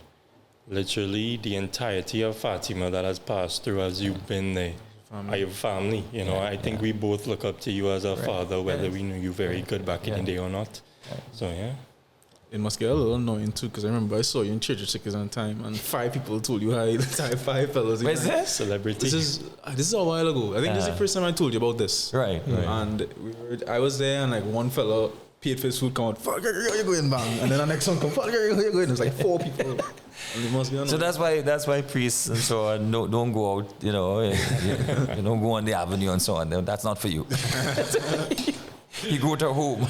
literally the entirety of Fatima that has passed through as you've been there are your family. I think we both look up to you as a father, whether we knew you very good back in the day or not. So, yeah.
It must get a little annoying too, because I remember I saw you in Church of Chickens on time, and 5 people told you hi. 5 fellas.
Where's this?
Celebrity.
This is a while ago. I think this is the first time I told you about this.
Right.
And I was there, and like one fella paid for his food, come out, Father Gregory, how you going, bang? And then the next one come, Father Gregory, how you going? It's like 4 people. And it must be
So that's why priests and so on don't go out, you don't go on the avenue and so on. That's not for you. You go to home.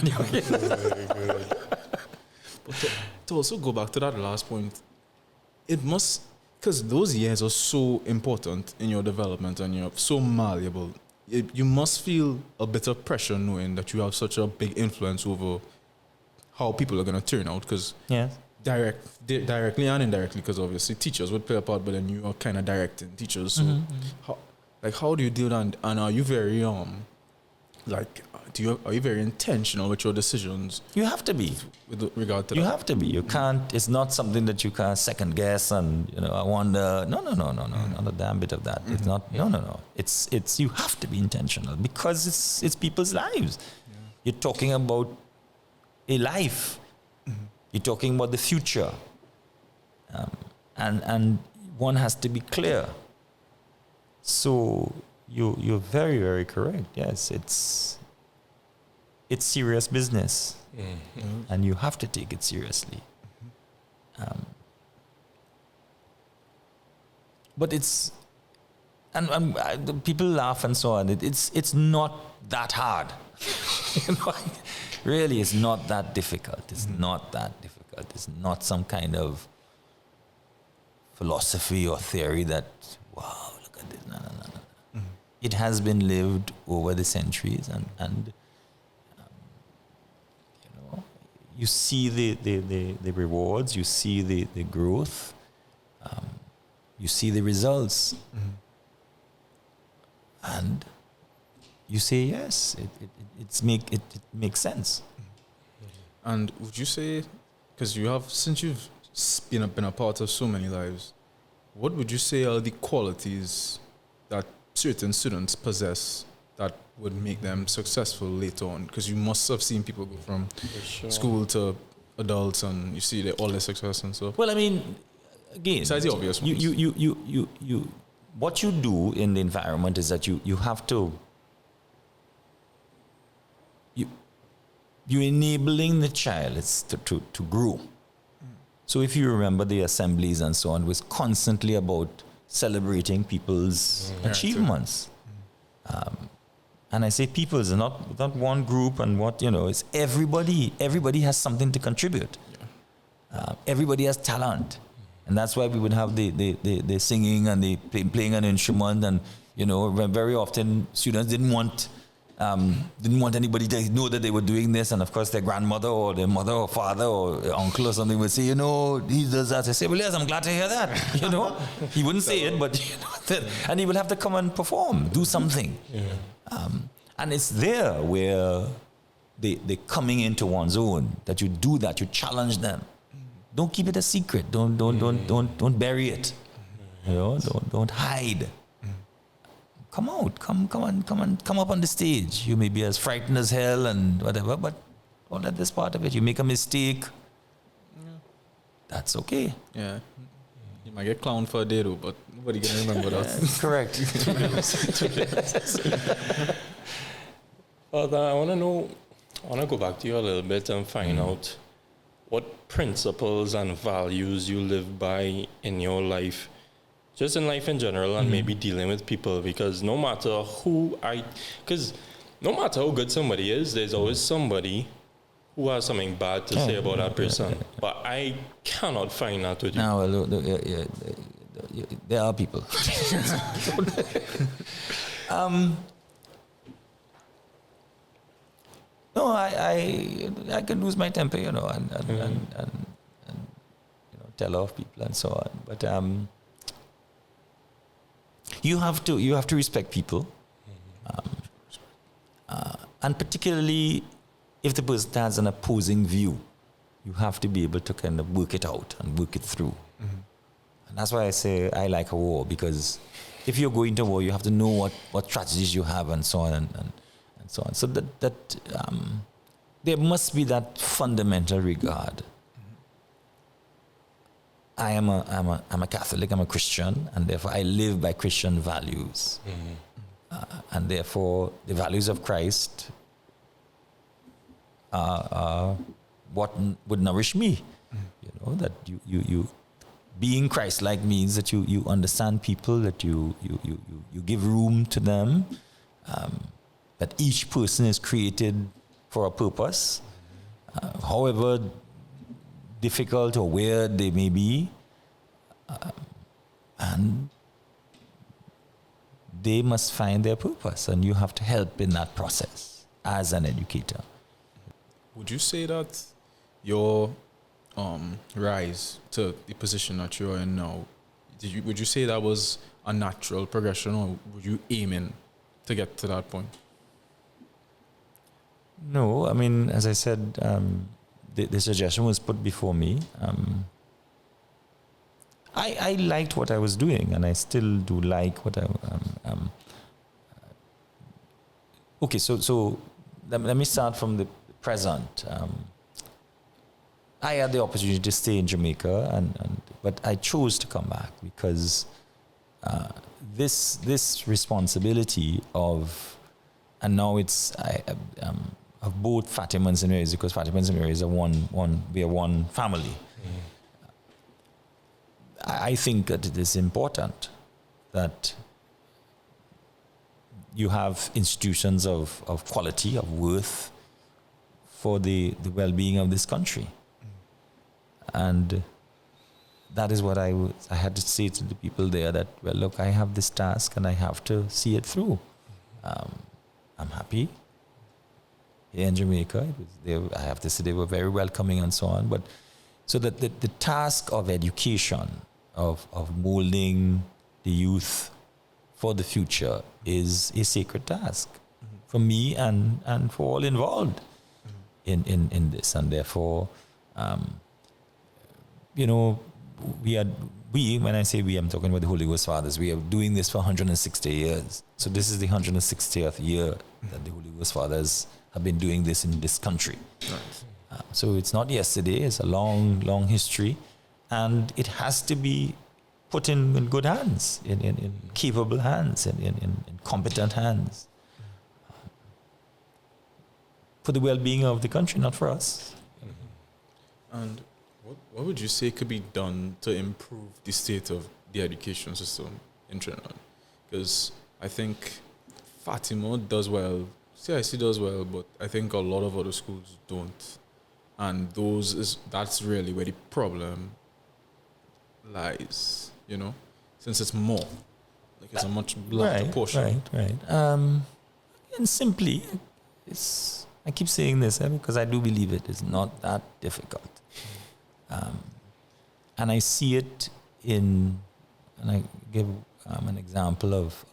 But to also go back to that last point, it must, because those years are so important in your development and you're so malleable. You must feel a bit of pressure knowing that you have such a big influence over how people are going to turn out. Because directly and indirectly, because obviously teachers would play a part, but then you are kind of directing teachers. So, how do you deal with that? And are you very are you very intentional with your decisions?
You have to be.
With regard to
you
that?
have to be. You can't. It's not something that you can second guess and I wonder. No. Not a damn bit of that. It's not. No. It's you have to be intentional because it's people's lives. Yeah. You're talking about a life. You're talking about the future, and one has to be clear. So you're very, very correct. Yes, it's serious business, and you have to take it seriously. But it's and people laugh and so on. It's not that hard. Really, it's not that difficult. It's not that difficult. It's not some kind of philosophy or theory that, wow, look at this. No. It has been lived over the centuries, and you see the rewards, you see the growth, you see the results, and you say yes, it makes sense.
And would you say, because since you've been a part of so many lives, what would you say are the qualities that certain students possess that would make them successful later on? Because you must have seen people go from school to adults, and you see all their success and stuff.
Well, I mean, again,
besides the obvious ones,
you what you do in the environment is that you have to. You're enabling the child to grow. So if you remember the assemblies and so on, it was constantly about celebrating people's achievements. And I say people's, not one group and it's everybody. Everybody has something to contribute. Everybody has talent. And that's why we would have the singing and the playing an instrument. And, very often students didn't want anybody to know that they were doing this, and of course their grandmother or their mother or father or uncle or something would say, he does that. I say, well, yes, I'm glad to hear that. He wouldn't say it, but and he will have to come and perform, do something. And it's there where they coming into one's own, that you do that, you challenge them. Don't keep it a secret. Don't bury it. Don't hide. Come out, come up on the stage. You may be as frightened as hell and whatever, but don't let this part of it. You make a mistake, that's okay.
Yeah, you might get clowned for a day though, but nobody can remember that.
Correct.
Father, I want to go back to you a little bit and find out what principles and values you live by in your life. Just in life in general, and maybe dealing with people, because no matter how good somebody is, there's always somebody who has something bad to say about that person. But I cannot find that with you.
No, there are people. No, I can lose my temper, and tell off people and so on. But you have to respect people, and particularly if the person has an opposing view, you have to be able to kind of work it out and work it through. And that's why I say I like a war, because if you're going to war, you have to know what strategies you have and so on and so on. So that there must be that fundamental regard. I'm a Catholic, I'm a Christian, and therefore I live by Christian values. And therefore the values of Christ what would nourish me. You know, that you being Christ-like means that you understand people, that you give room to them, that each person is created for a purpose, however difficult or weird they may be, and they must find their purpose, and you have to help in that process as an educator.
Would you say that your rise to the position that you're in now, would you say that was a natural progression, or were you aiming to get to that point?
No, I mean, as I said, the suggestion was put before me. I liked what I was doing, and I still do like what I. Okay, so let me start from the present. I had the opportunity to stay in Jamaica, but I chose to come back because this responsibility of, and now it's of both Fatima and St. Mary's, because Fatima and St. Mary's are we are one family. I think that it is important that you have institutions of quality, of worth for the well-being of this country. And that is what I had to say to the people there, that, well, look, I have this task and I have to see it through. I'm happy here in Jamaica. I have to say they were very welcoming and so on. But so that the task of education, of molding the youth for the future is a sacred task for me and for all involved in this. And therefore, when I say we, I'm talking about the Holy Ghost Fathers. We are doing this for 160 years. So this is the 160th year that the Holy Ghost Fathers have been doing this in this country. Right. So it's not yesterday. It's a long, long history. And it has to be put in good hands, in capable hands, in competent hands. For the well-being of the country, not for us.
And what would you say could be done to improve the state of the education system in Trinidad? Because I think Fatima does well, CIC does well, but I think a lot of other schools don't. And that's really where the problem lies, since it's more. Like it's a much larger portion.
Right. And simply, I keep saying this because I do believe it is not that difficult. And I see it and I give an example of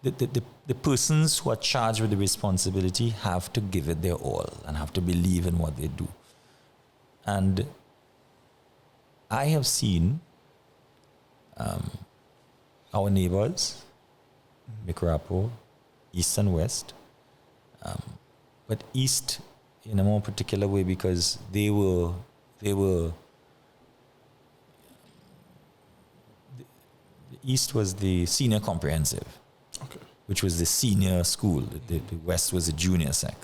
the persons who are charged with the responsibility have to give it their all and have to believe in what they do. And I have seen our neighbors, Microapo, East and West, but East in a more particular way because they were the East was the senior comprehensive, which was the senior school. The West was the junior sec.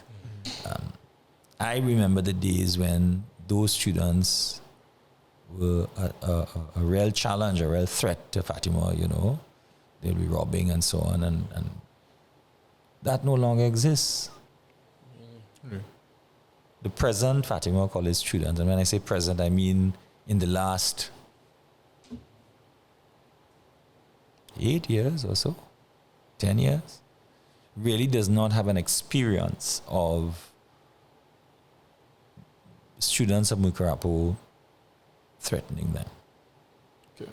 I remember the days when those students were a real challenge, a real threat to Fatima, They'll be robbing and so on, and that no longer exists. The present Fatima College students, and when I say present, I mean in the last 8 years or so, 10 years, really does not have an experience of students of Mukarapo threatening them.
Okay.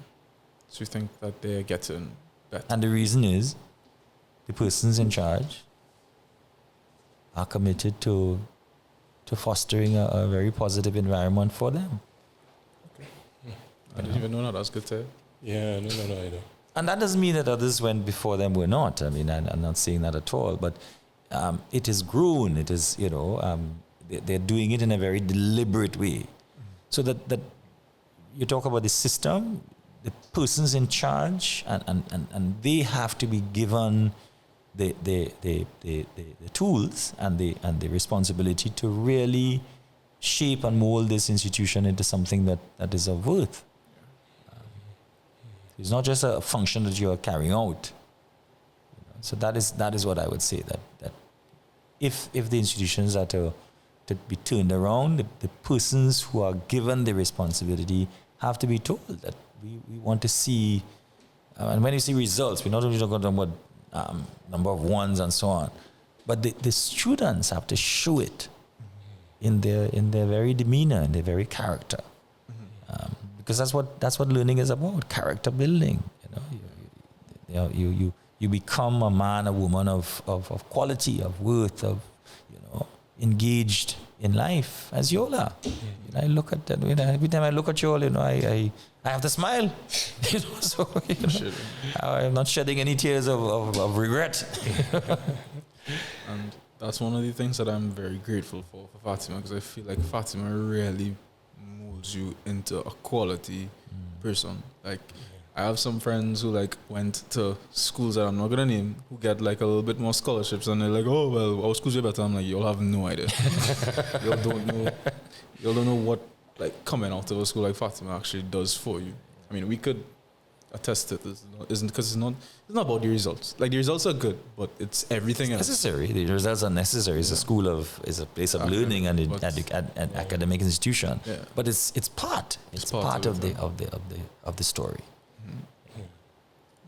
So you think that they're getting better?
And the reason is the persons in charge are committed to fostering a very positive environment for them.
Okay. I didn't even know that. That's good to hear.
Yeah, I didn't know that either.
And that doesn't mean that others went before them were not. I mean, I'm not saying that at all. But it has grown. It is, they're doing it in a very deliberate way. So that you talk about the system, the persons in charge, and they have to be given the tools and the responsibility to really shape and mold this institution into something that is of worth. It's not just a function that you are carrying out. So that is what I would say, that if the institutions are to be turned around, the persons who are given the responsibility have to be told that we want to see, and when you see results, we're not only talking about number of ones and so on, but the students have to show it in their very demeanor, in their very character, because that's what learning is about, character building. You become a man, a woman of quality, of worth, of engaged in life, as you all are. I look at that. Every time I look at you all, I have to smile. So I'm not shedding any tears of regret.
And that's one of the things that I'm very grateful for Fatima, because I feel like Fatima really molds you into a quality person. Like, I have some friends who went to schools that I'm not gonna name, who get a little bit more scholarships, and they're like, oh well, our schools are better. I'm like, y'all have no idea. Y'all don't know what coming out of a school like Fatima actually does for you. I mean, we could attest to this, isn't, because it's not about the results. The results are good, but it's everything else.
Necessary. The results are necessary. It's a place of learning and an academic institution. Yeah. But it's part. It's part of the story.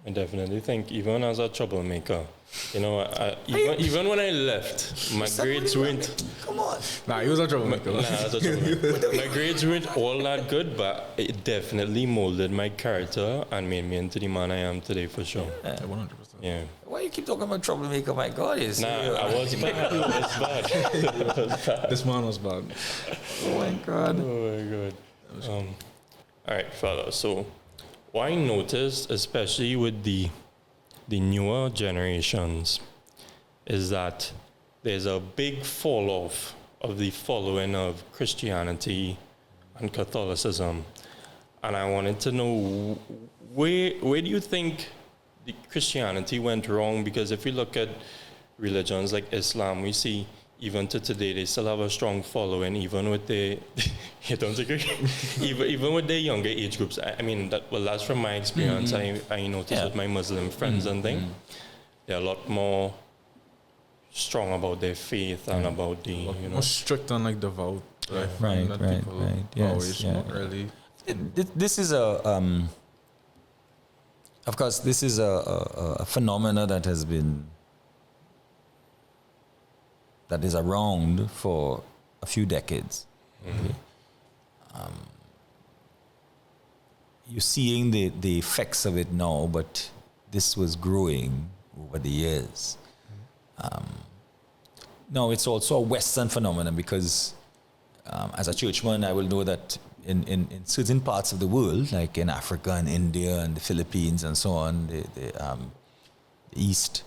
I definitely think, even as a troublemaker, even when I left, my grades weren't.
Come on.
Nah, he was a troublemaker.
My grades weren't all that good, but it definitely molded my character and made me into the man I am today, for sure.
Yeah, 100%.
Yeah.
Why you keep talking about troublemaker? My God,
I was bad. It was bad.
This man was bad.
Oh my God.
All right, fellas. So, what I noticed, especially with the newer generations, is that there's a big fall off of the following of Christianity and Catholicism. And I wanted to know, where do you think the Christianity went wrong? Because if we look at religions like Islam, we see even to today they still have a strong following, even with the you don't agree? even with the younger age groups. I mean, that's from my experience. I noticed with my Muslim friends and things, they're a lot more strong about their faith and about the
more strict on devout.
Right. Yes.
Not really.
This is of course, this is a phenomena that is around for a few decades. Okay? You're seeing the effects of it now, but this was growing over the years. Now, it's also a Western phenomenon, because as a churchman, I will know that in certain parts of the world, like in Africa and India and the Philippines and so on, the East,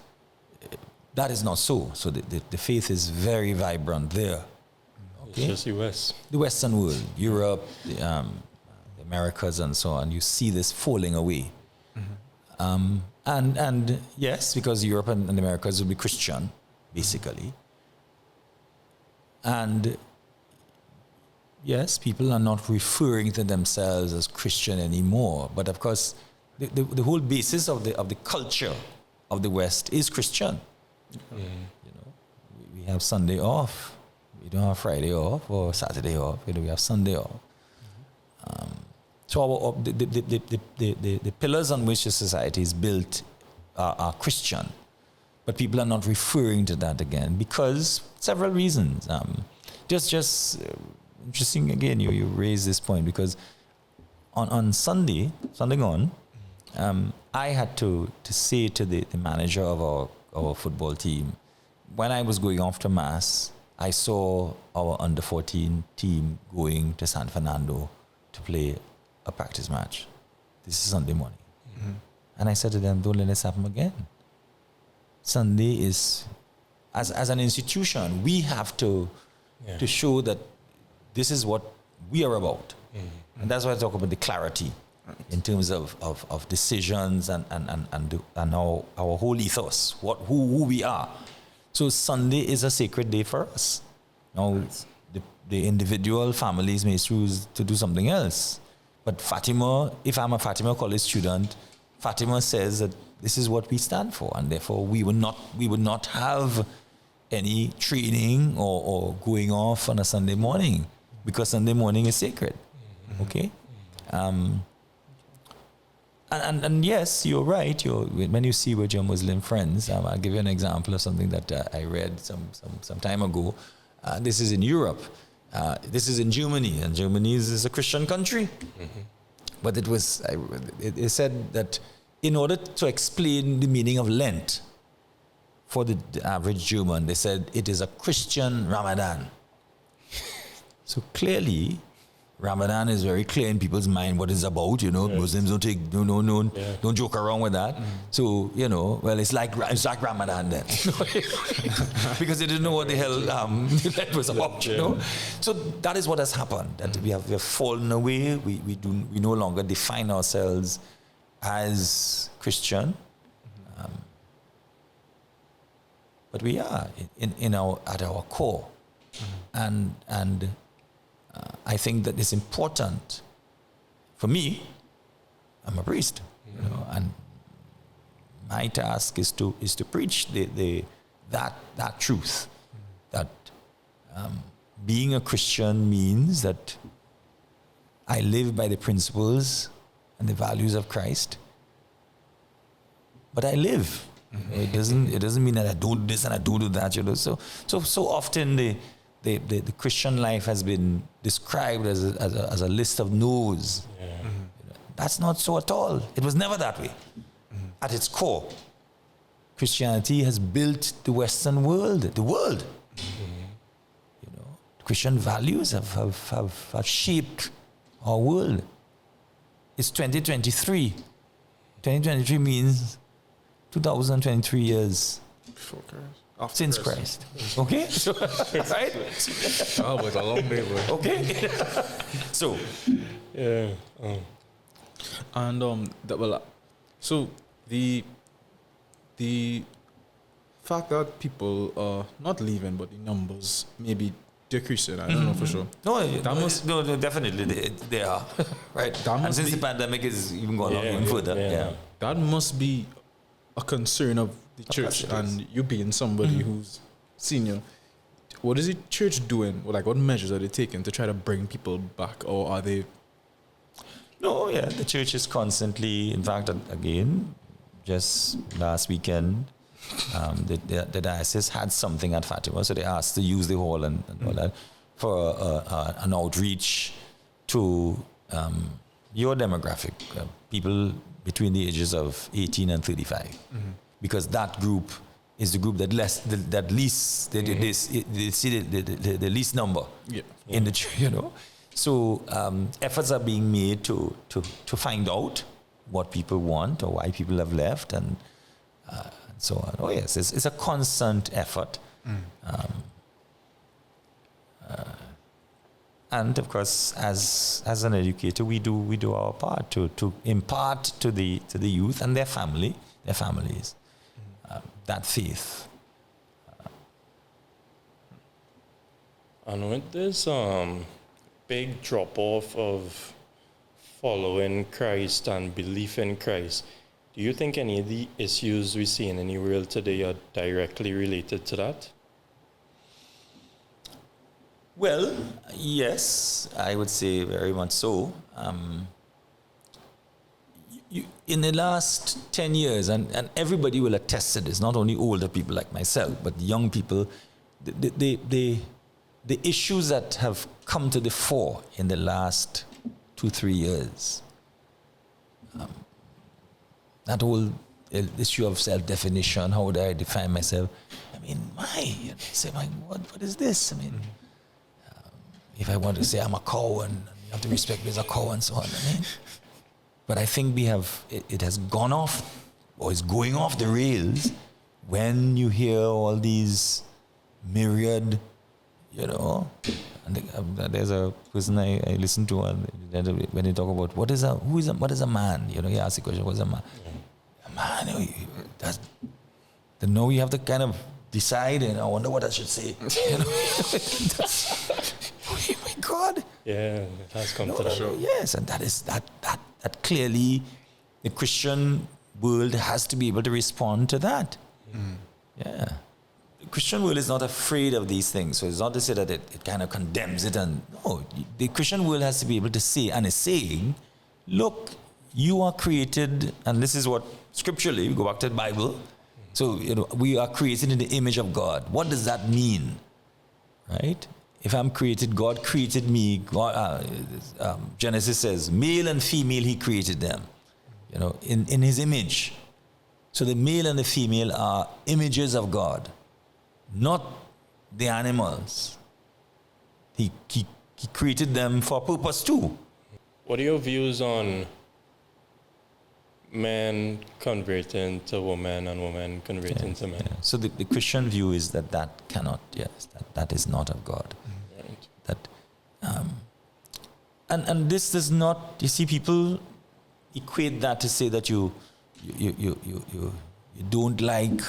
that is not so. So the faith is very vibrant there. Okay?
It's just the West. The
Western world, Europe, the Americas and so on, you see this falling away. And yes, because Europe and the Americas will be Christian, basically. And yes, people are not referring to themselves as Christian anymore. But of course, the whole basis of the culture of the West is Christian. We have Sunday off. We don't have Friday off or Saturday off. We have Sunday off. So the pillars on which the society is built are Christian, but people are not referring to that again because several reasons. Just interesting again. You raise this point because on Sunday on, I had to say to the manager of our football team, when I was going off to Mass, I saw our under-14 team going to San Fernando to play a practice match. This is Sunday morning. And I said to them, don't let this happen again. Sunday is, as an institution, we have to show that this is what we are about. And that's why I talk about the clarity in terms of decisions and our whole ethos, who we are. So Sunday is a sacred day for us. Now, the individual families may choose to do something else. But Fatima, if I'm a Fatima College student, Fatima says that this is what we stand for, and therefore we would not have any training or going off on a Sunday morning, because Sunday morning is sacred. Okay? And yes, you're right. When you see with your Muslim friends, I'll give you an example of something that I read some time ago. This is in Europe. This is in Germany, and Germany is a Christian country. But it said that in order to explain the meaning of Lent for the average German, they said it is a Christian Ramadan. So clearly, Ramadan is very clear in people's mind what it's about. Muslims don't joke around with that. So well, it's like Ramadan then, because they didn't know what the hell that was about. So that is what has happened. That we have fallen away. We no longer define ourselves as Christian, but we are at our core, and I think that it's important for me. I'm a priest, and my task is to preach that truth, that being a Christian means that I live by the principles and the values of Christ, but I live. It doesn't mean that I don't do this and I don't do that. So often the Christian life has been described as a list of no's. That's not so at all. It was never that way. At its core, Christianity has built the Western world, the world. Christian values have shaped our world. It's 2023. 2023 means 2023 years
Before Christ.
since Christ. Okay? Right?
Oh, but a long day, boy.
Okay? So,
Yeah.
And so the fact that people are not leaving, but the numbers maybe decreasing, I don't know for sure.
No, definitely they are. Right? And since the pandemic is even going on even further. Yeah.
That must be a concern of the church, and you being somebody who's senior. What is the church doing? What measures are they taking to try to bring people back, or are they?
No, yeah, the church is constantly, in fact, again, just last weekend, the diocese had something at Fatima, so they asked to use the hall and all that for an outreach to your demographic, people between the ages of 18 and 35, because that group is the group that least they see the least number in the church, So efforts are being made to find out what people want or why people have left and so on. Oh yes, it's a constant effort. And of course, as an educator, we do our part to impart to the youth and their families that faith.
And with this big drop off of following Christ and belief in Christ, do you think any of the issues we see in the world today are directly related to that?
Well, yes, I would say very much so. In the last 10 years, and everybody will attest to this, not only older people like myself, but young people, the issues that have come to the fore in the last 2-3 years, that whole issue of self-definition, how would I define myself? I mean, what is this? I mean, if I want to say I'm a cow and you have to respect me as a cow and so on, but I think it has gone off, or is going off the rails when you hear all these myriad, And there's a person I listen to when they talk about what is a man? You know, he asks the question, what is a man? A man, then now you have to kind of decide, and I wonder what I should say. You know? Oh my God.
Yeah, it has come to that.
Sure. Yes, and that clearly the Christian world has to be able to respond to that. Yeah. The Christian world is not afraid of these things. So it's not to say that it kind of condemns it. And no, the Christian world has to be able to say, and is saying, look, you are created, and this is what scripturally, we go back to the Bible. So, you know, we are created in the image of God. What does that mean? Right? If I'm created, God created me. God, Genesis says, male and female, he created them. You know, in his image. So the male and the female are images of God, not the animals. He created them for a purpose too.
What are your views on men converting to women and women converting to men?
Yeah. So the Christian view is that cannot, that is not of God.
Right.
That, and this does not, you see, people equate that to say that you don't like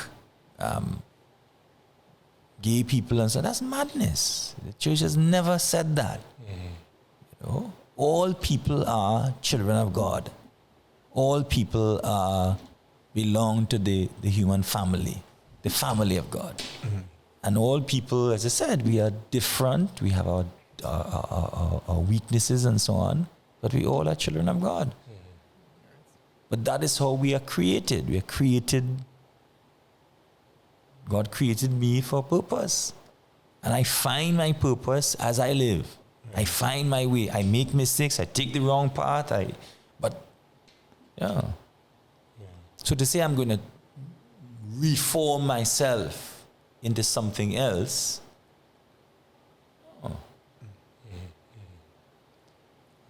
gay people, and so that's madness. The church has never said that. You know, all people are children of God. All people belong to the human family, the family of God. And all people, as I said, we are different. We have our weaknesses and so on, but we all are children of God. But that is how we are created. We are created. God created me for a purpose. And I find my purpose as I live. I find my way. I make mistakes. I take the wrong path. So to say I'm going to reform myself into something else.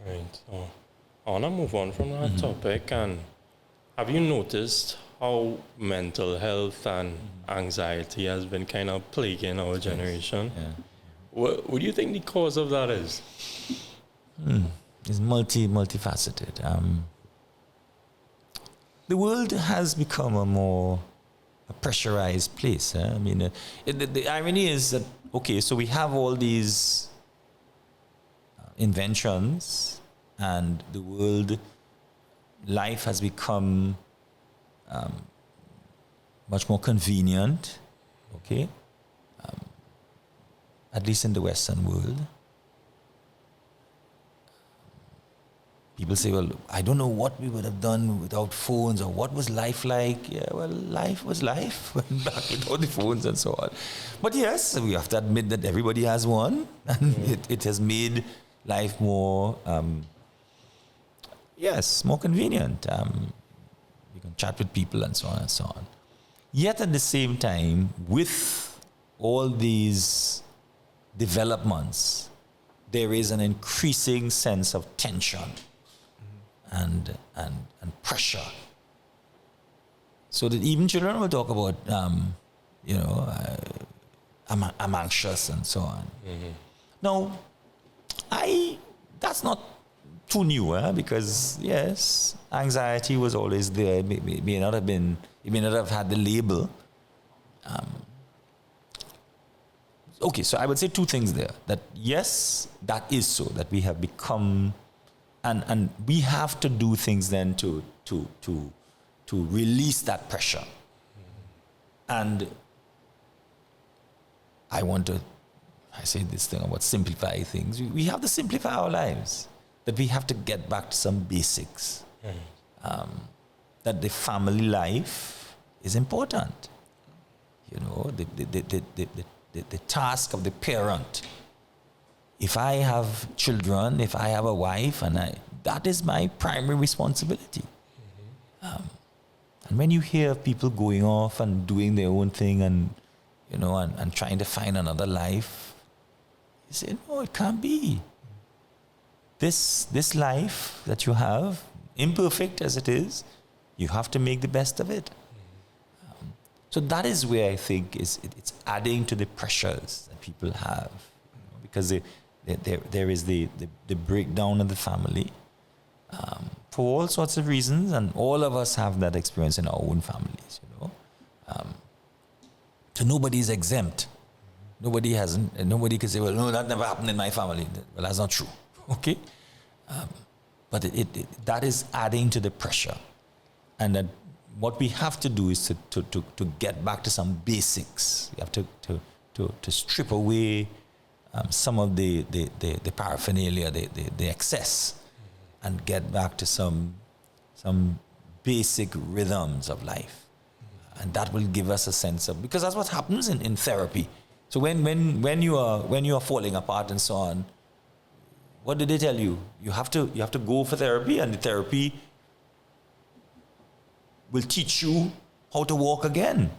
Right. So I want to move on from that topic. And have you noticed how mental health and anxiety has been kind of plaguing our generation?
Yeah.
What do you think the cause of that is?
It's multifaceted. The world has become a more pressurized place. I mean, the irony is that, okay, so we have all these inventions, and the world, life has become much more convenient, okay? At least in the Western world. People say, well, I don't know what we would have done without phones, or what was life like. Yeah, well, life was life back without the phones and so on. But yes, we have to admit that everybody has one, and it has made life more, more convenient. You can chat with people and so on and so on. Yet at the same time, with all these developments, there is an increasing sense of tension and pressure. So that even children will talk about, I'm anxious and so on. Now, that's not too new, because yes, anxiety was always there. It may not have had the label. Okay, so I would say two things there. That yes, that is so, that we have become, and we have to do things then to release that pressure. And I say this thing about simplify things. We have to simplify our lives. That we have to get back to some basics. That the family life is important. You know, the task of the parent. If I have children, if I have a wife, that is my primary responsibility. And when you hear people going off and doing their own thing and trying to find another life, you say, no, it can't be. This life that you have, imperfect as it is, you have to make the best of it. So that is where I think it's adding to the pressures that people have, because there is the breakdown of the family for all sorts of reasons, and all of us have that experience in our own families, you know. So nobody is exempt. Nobody can say, well, no, that never happened in my family. Well, that's not true, okay? But that is adding to the pressure. And that what we have to do is to get back to some basics. You have to strip away some of the paraphernalia, the excess, and get back to some basic rhythms of life. And that will give us a sense of, because that's what happens in therapy. So when you are falling apart and so on, what did they tell you? You have to go for therapy, and the therapy will teach you how to walk again,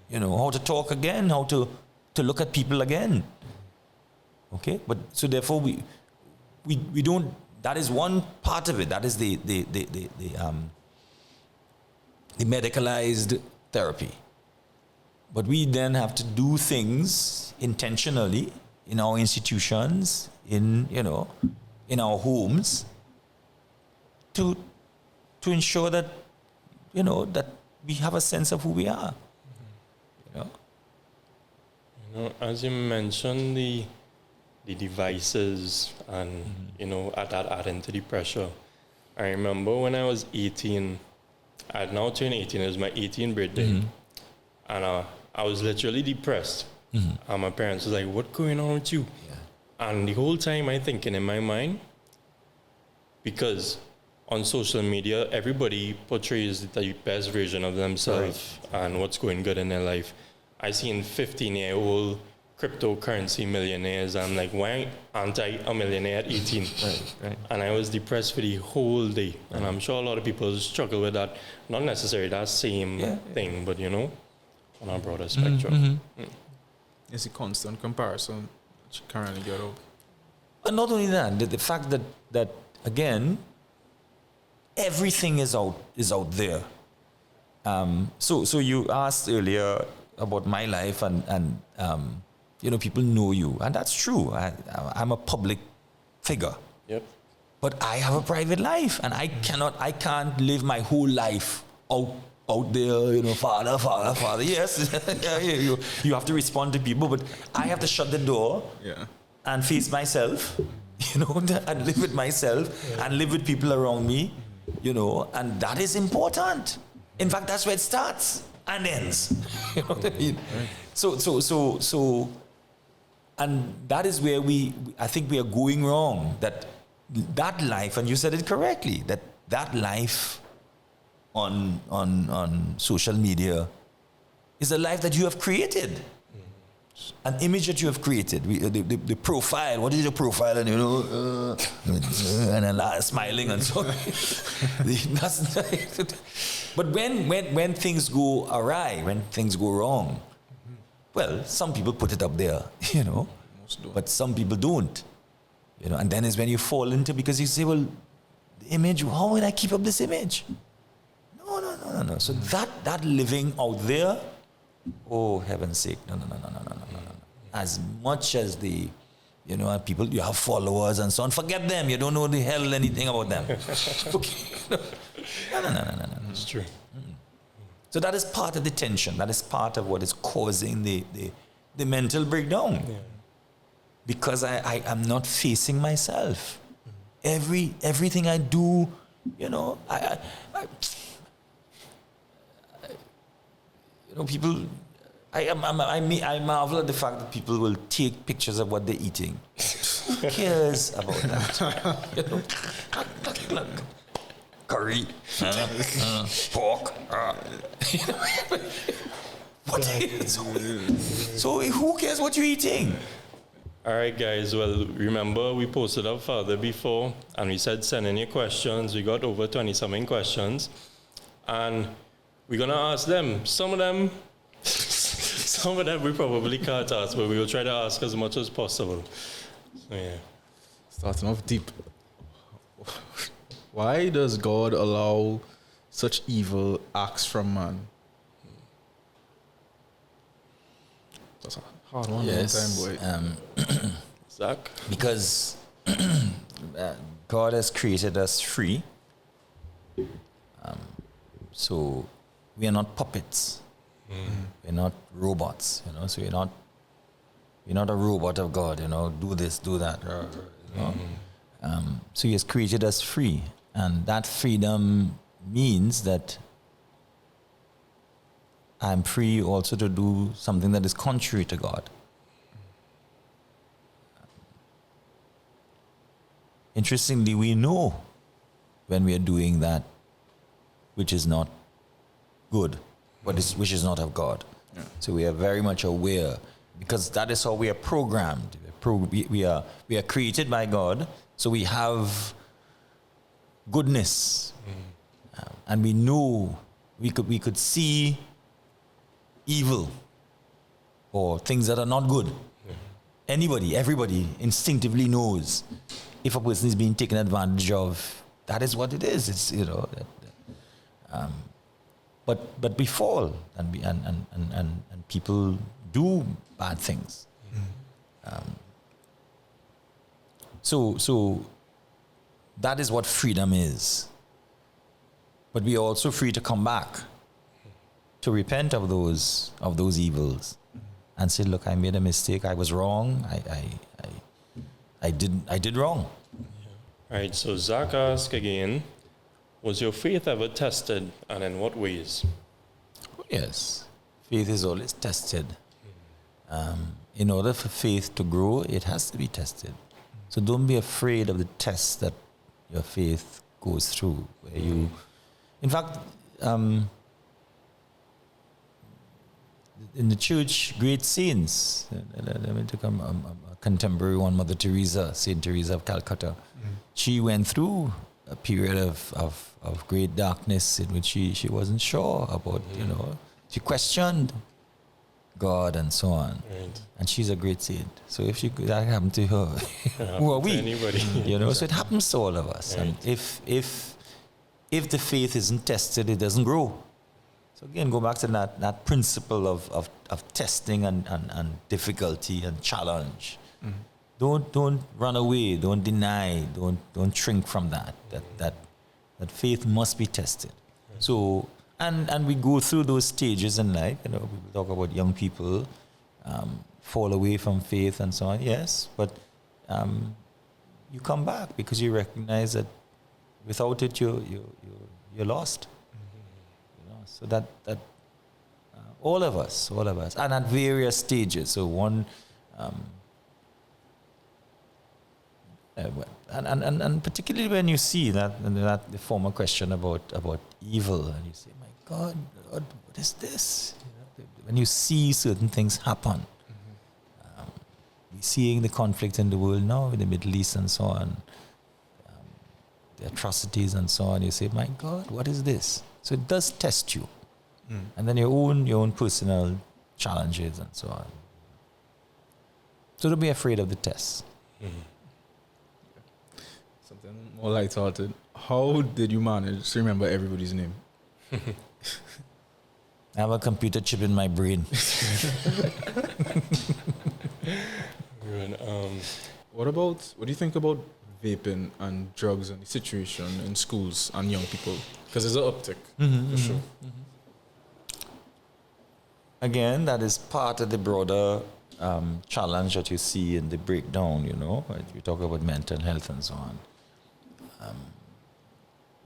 you know, how to talk again, how to look at people again. Okay, but so therefore we don't. That is one part of it. That is the medicalized therapy. But we then have to do things intentionally in our institutions, in our homes, to ensure that that we have a sense of who we are. You know,
as you mentioned, the devices and that adding to the pressure. I remember when I was 18, I had now turned 18. It was my 18th birthday, and I was literally depressed. And my parents was like, "What's going on with you?" Yeah. And the whole time I'm thinking in my mind, because on social media everybody portrays the best version of themselves and what's going good in their life. I seen 15-year-old cryptocurrency millionaires. I'm like, why aren't I a millionaire at 18? Right. And I was depressed for the whole day. Right. And I'm sure a lot of people struggle with that. Not necessarily that same thing, but on a broader spectrum.
It's a constant comparison that you currently get over.
And not only that, the fact that again, everything is out there. So you asked earlier about my life, and people know you, and that's true. I'm a public figure.
Yep.
But I have a private life, and I can't live my whole life out there, father. Yes, you have to respond to people, but I have to shut the door and face myself, and live with myself and live with people around me, and that is important. In fact, that's where it starts and ends. You know what I mean? Right. So, and that is where I think we are going wrong. That life, and you said it correctly, that life on social media is a life that you have created, an image that you have created. The profile. What is your profile? And and then smiling and so. But when things go awry, when things go wrong, well, some people put it up there, but some people don't, and then is when you fall into, because you say, well, the image, how will I keep up this image? No. So that living out there, oh, heaven's sake, no. As much as the, people, you have followers and so on, forget them. You don't know the hell anything about them. Okay. No.
It's true.
So that is part of the tension. That is part of what is causing the mental breakdown. Yeah. Because I am not facing myself. Everything I do, people. I marvel at the fact that people will take pictures of what they're eating. Who cares about that? Look. Curry, pork. So who cares what you're eating?
All right, guys. Well, remember we posted up further before, and we said send in your questions. We got over 20-something questions, and we're gonna ask them. Some of them we probably can't ask, but we will try to ask as much as possible. So yeah.
Starting off deep. Why does God allow such evil acts from man? That's a hard one.
Yes.
Time, boy.
Zach?
Because God has created us free. So we are not puppets. We're not robots, so we're not a robot of God, do this, do that. So he has created us free. And that freedom means that I'm free also to do something that is contrary to God. Interestingly, we know when we are doing that which is not good, which is not of God. Yeah. So we are very much aware, because that is how we are programmed. We are created by God, so we have goodness, and we know we could see evil or things that are not good. Everybody instinctively knows if a person is being taken advantage of. That is what it is. It's but we fall and people do bad things. So that is what freedom is. But we are also free to come back, to repent of those evils, and say, look, I made a mistake. I was wrong. I did wrong.
All right. So Zach asked again, was your faith ever tested, and in what ways?
Yes, faith is always tested. In order for faith to grow, it has to be tested. So don't be afraid of the tests that your faith goes through. In fact, in the church, great saints. Let me take a contemporary one, Mother Teresa, Saint Teresa of Calcutta. She went through a period of great darkness in which she wasn't sure about, she questioned God and so on. Right. And she's a great saint. So if that happened to her, who are we?
Anybody.
So it happens to all of us. Right. And if the faith isn't tested, it doesn't grow. So again, go back to that principle of testing and difficulty and challenge. Don't run away, don't deny, don't shrink from that faith must be tested. So and we go through those stages in life. We talk about young people fall away from faith and so on. Yes, but you come back because you recognize that without it you're lost. So that all of us, and at various stages. So one. And particularly when you see that the former question about evil, and you say, my God, what is this? When you see certain things happen, we're seeing the conflict in the world now, in the Middle East and so on, the atrocities and so on, you say, my God, what is this? So it does test you. And then your own personal challenges and so on. So don't be afraid of the tests.
Something more lighthearted. How did you manage to remember everybody's name?
I have a computer chip in my brain.
Good. What do you think about vaping and drugs and the situation in schools and young people? Because there's an uptick, for sure.
Again, that is part of the broader challenge that you see in the breakdown, You talk about mental health and so on.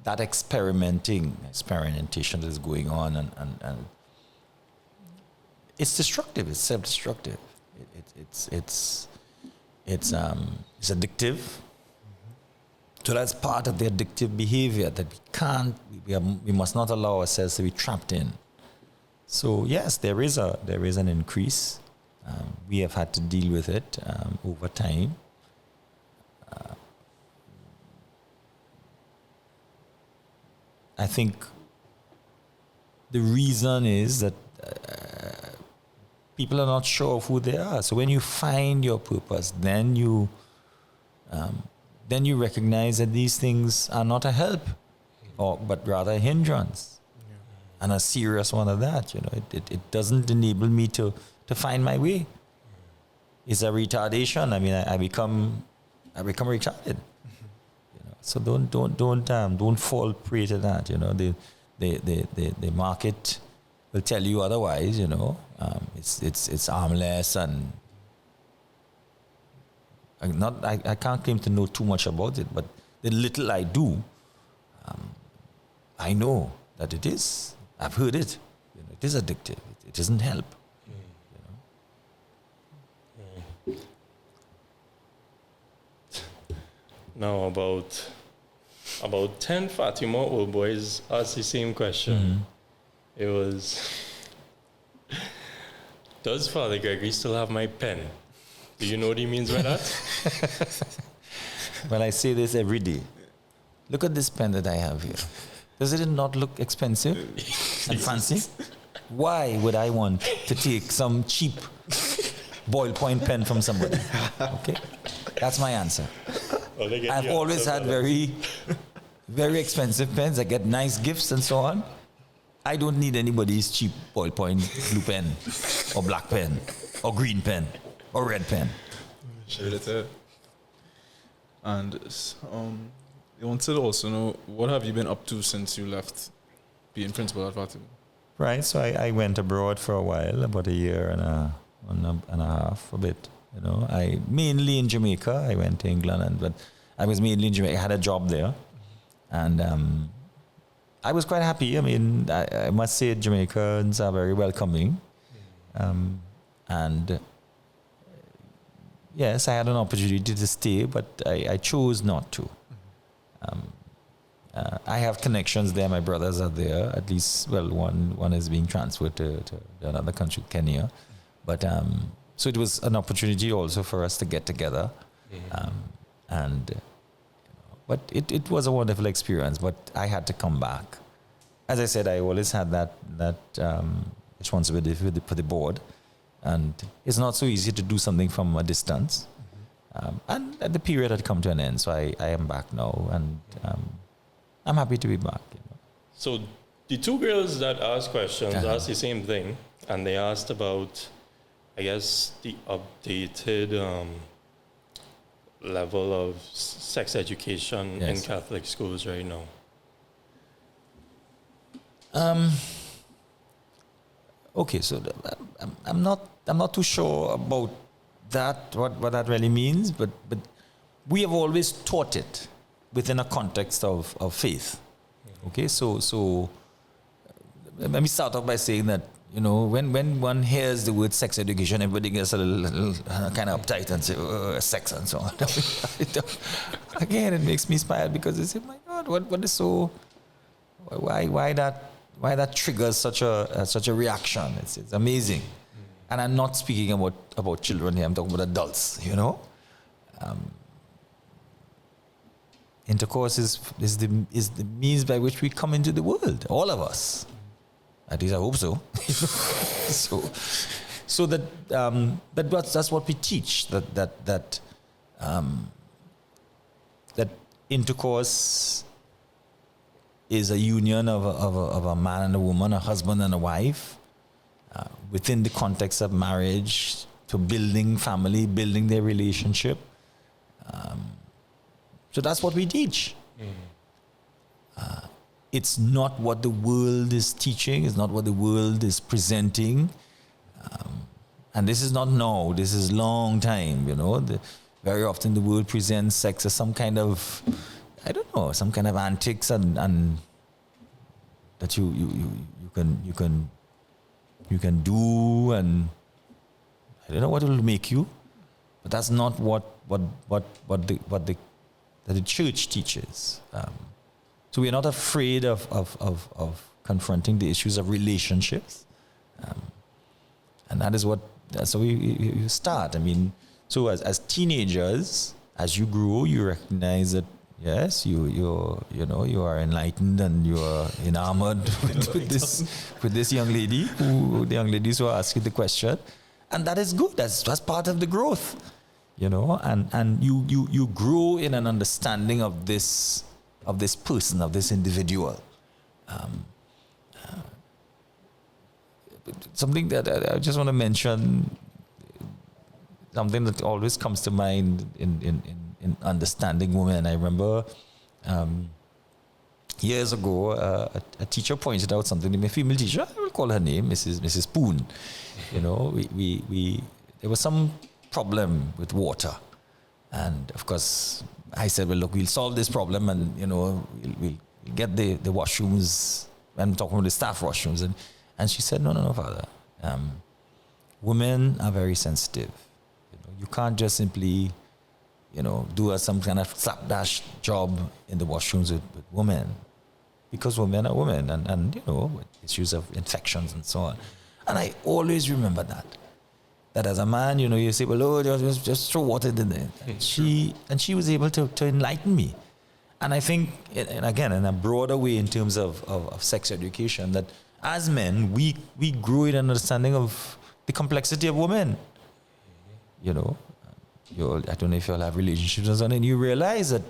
That experimentation that is going on, and it's destructive. It's self-destructive. It's addictive. So that's part of the addictive behavior that we must not allow ourselves to be trapped in. So yes, there is an increase. We have had to deal with it over time. I think the reason is that people are not sure of who they are. So when you find your purpose, then you recognize that these things are not a help, but rather a hindrance, and a serious one of that. It doesn't enable me to find my way. it's a retardation. I mean, I become retarded. You know? So don't fall prey to that. You know, the market will tell you otherwise. You know, it's harmless and I can't claim to know too much about it, but the little I do, I know that it is. I've heard it. You know, it is addictive. It doesn't help. You know?
Now about 10 Fatima old boys asked the same question. It was, does Father Gregory still have my pen? Do you know what he means by that?
Well, I say this every day. Look at this pen that I have here. Does it not look expensive and fancy? Why would I want to take some cheap ballpoint pen from somebody? Okay, that's my answer. I've always had very, very expensive pens. I get nice gifts and so on. I don't need anybody's cheap ballpoint blue pen or black pen or green pen or red pen.
And I wanted to also know, what have you been up to since you left being principal at Fatima?
Right, so I went abroad for a while, about a year and a half, a bit. You know, I mainly in Jamaica. I went to England, but I was mainly in Jamaica. I had a job there, and I was quite happy. I mean, I must say Jamaicans are very welcoming, and yes, I had an opportunity to stay, but I chose not to. I have connections there. My brothers are there. At least, well, one is being transferred to another country, Kenya. But so it was an opportunity also for us to get together, but it was a wonderful experience. But I had to come back. As I said, I always had that responsibility for the board, and it's not so easy to do something from a distance. And the period had come to an end, so I am back now, and I'm happy to be back. You know.
So the two girls that asked questions asked the same thing, and they asked about, I guess, the updated level of sex education in Catholic schools right now.
Okay, so I'm not too sure about that, what that really means, but we have always taught it within a context of faith. Okay, so let me start off by saying that, you know, when one hears the word sex education, everybody gets a little kind of uptight and say, sex and so on. Again, it makes me smile because they say, my God, what is so, why that triggers such a reaction? It's amazing. And I'm not speaking about children here, I'm talking about adults, you know. Intercourse is the means by which we come into the world, all of us. At least I hope so. so that's what we teach, that intercourse is a union of a man and a woman, a husband and a wife, within the context of marriage, to building family, building their relationship. So that's what we teach. It's not what the world is teaching. It's not what the world is presenting. And this is not now. This is long time, you know. Very often the world presents sex as some kind of, I don't know, some kind of antics and that you can do, and I don't know what it will make you, but that's not what the church teaches. So we're not afraid of confronting the issues of relationships, and that is what. So you start. I mean, so as teenagers, as you grow, you recognize that yes, you are enlightened and you are enamored with this young lady, the young ladies who ask you the question, and that is good. That's part of the growth, you know, and you grow in an understanding of this person, of this individual. Something that I just want to mention, something that always comes to mind in understanding women. I remember years ago, a teacher pointed out something to me, a female teacher, I will call her name, Mrs. Poon. You know, there was some problem with water. And of course, I said, well, look, we'll solve this problem and, you know, we'll get the washrooms. I'm talking about the staff washrooms. And she said, no, Father. Women are very sensitive. You know, you can't just simply, you know, do some kind of slapdash job in the washrooms with women. Because women are women and you know, with issues of infections and so on. And I always remember that as a man, you know, you say, well, oh, just throw water in there. And she was able to enlighten me. And I think, and again, in a broader way in terms of sex education, that as men, we grew in an understanding of the complexity of women. You know, I don't know if you all have relationships or something, and you realize that,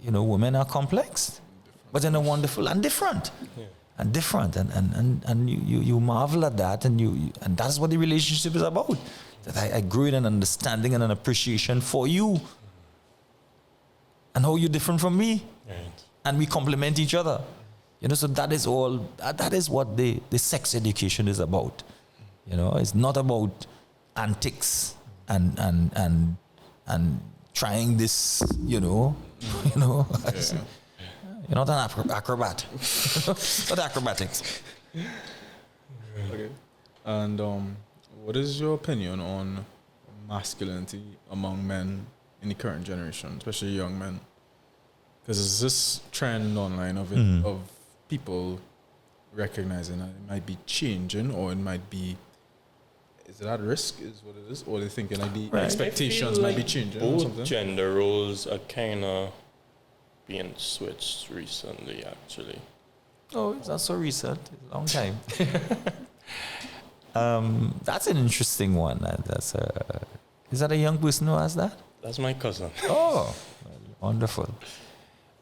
you know, women are complex, but in a wonderful and different. Yeah. And different, and you marvel at that, and that's what the relationship is about. That I grew in an understanding and an appreciation for you, and how you're different from me, right. And we complement each other. You know, so that is all. That is what the sex education is about. You know, it's not about antics and trying this. You know. Yeah. You're not an acrobat. Not acrobatics.
Okay. And what is your opinion on masculinity among men in the current generation, especially young men? Because there's this trend online of people recognizing that it might be changing, or it might be, is it at risk, is what it is? Or they're thinking like the expectations might be changing.
Both gender roles are kind of being switched recently, actually.
Oh, it's not so recent. It's a long time. That's an interesting one. Is that a young person who asked that?
That's my cousin.
Oh, wonderful.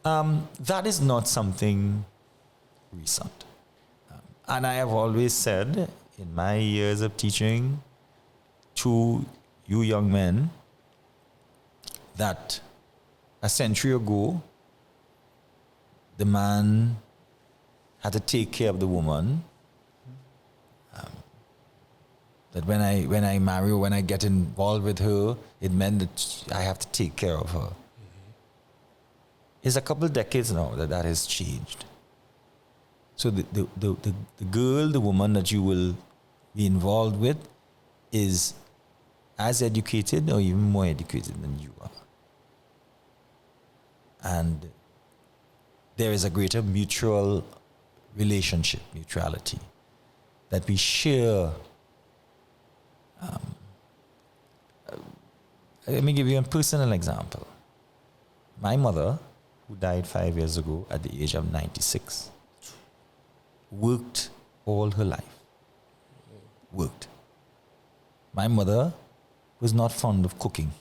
That is not something recent. And I have always said in my years of teaching to you young men that a century ago, the man had to take care of the woman. That when I marry or when I get involved with her, it meant that I have to take care of her. Mm-hmm. It's a couple of decades now that has changed. So the girl, the woman that you will be involved with is as educated or even more educated than you are. And there is a greater mutual relationship, mutuality, that we share. Let me give you a personal example. My mother, who died 5 years ago at the age of 96, worked all her life. Worked. My mother was not fond of cooking.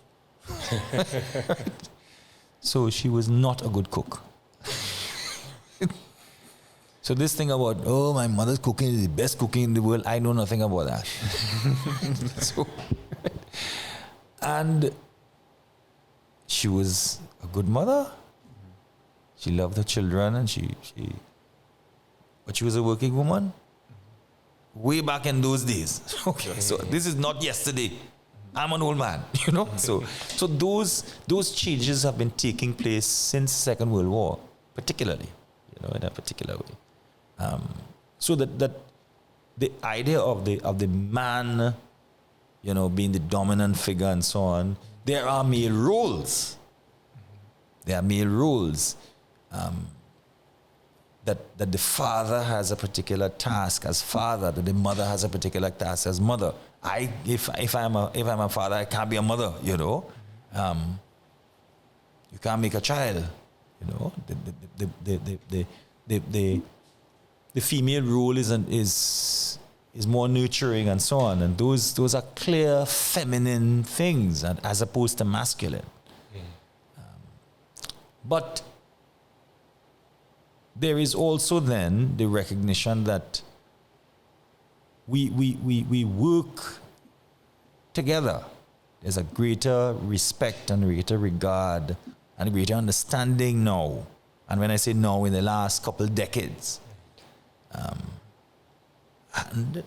So she was not a good cook. So this thing about, oh, my mother's cooking is the best cooking in the world, I know nothing about that. And she was a good mother. She loved her children, and but she was a working woman. Way back in those days. Okay, so this is not yesterday. I'm an old man, you know. So those changes have been taking place since the Second World War, particularly, you know, in a particular way. So that the idea of the man, you know, being the dominant figure and so on, there are male roles. There are male roles. That the father has a particular task as father, that the mother has a particular task as mother. If I'm a father, I can't be a mother, you know. You can't make a child, you know. The female role is more nurturing and so on, and those are clear feminine things, as opposed to masculine. But there is also then the recognition that we work together There's a greater respect and greater regard and greater understanding now. And when I say now, in the last couple decades. And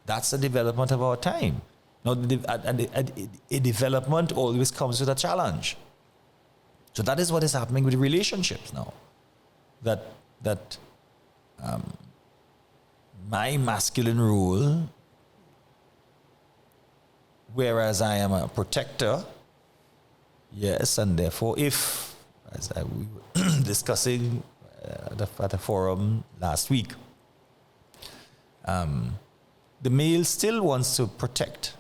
that's the development of our time. Now, a development always comes with a challenge. So that is what is happening with relationships now. That my masculine role, whereas I am a protector, yes, and therefore if, as we were discussing at a forum last week, the male still wants to protect.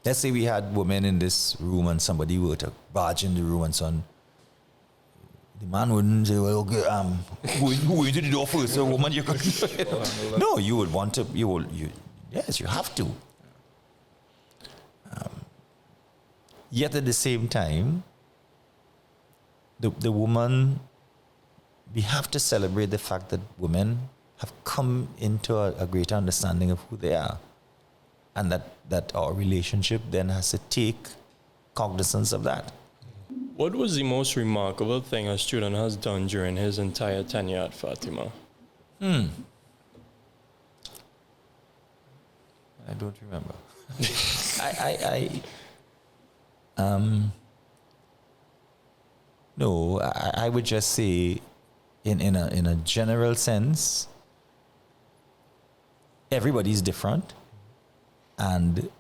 Let's say we had women in this room and somebody were to barge in the room and so on. The man wouldn't say, well, okay, who into the door first? So woman, you could. No, you would want to, yes, you have to. Yet at the same time, the woman, we have to celebrate the fact that women have come into a greater understanding of who they are. And that our relationship then has to take cognizance of that.
What was the most remarkable thing a student has done during his entire tenure at Fatima?
I don't remember. No, I would just say, in a general sense, everybody's different, and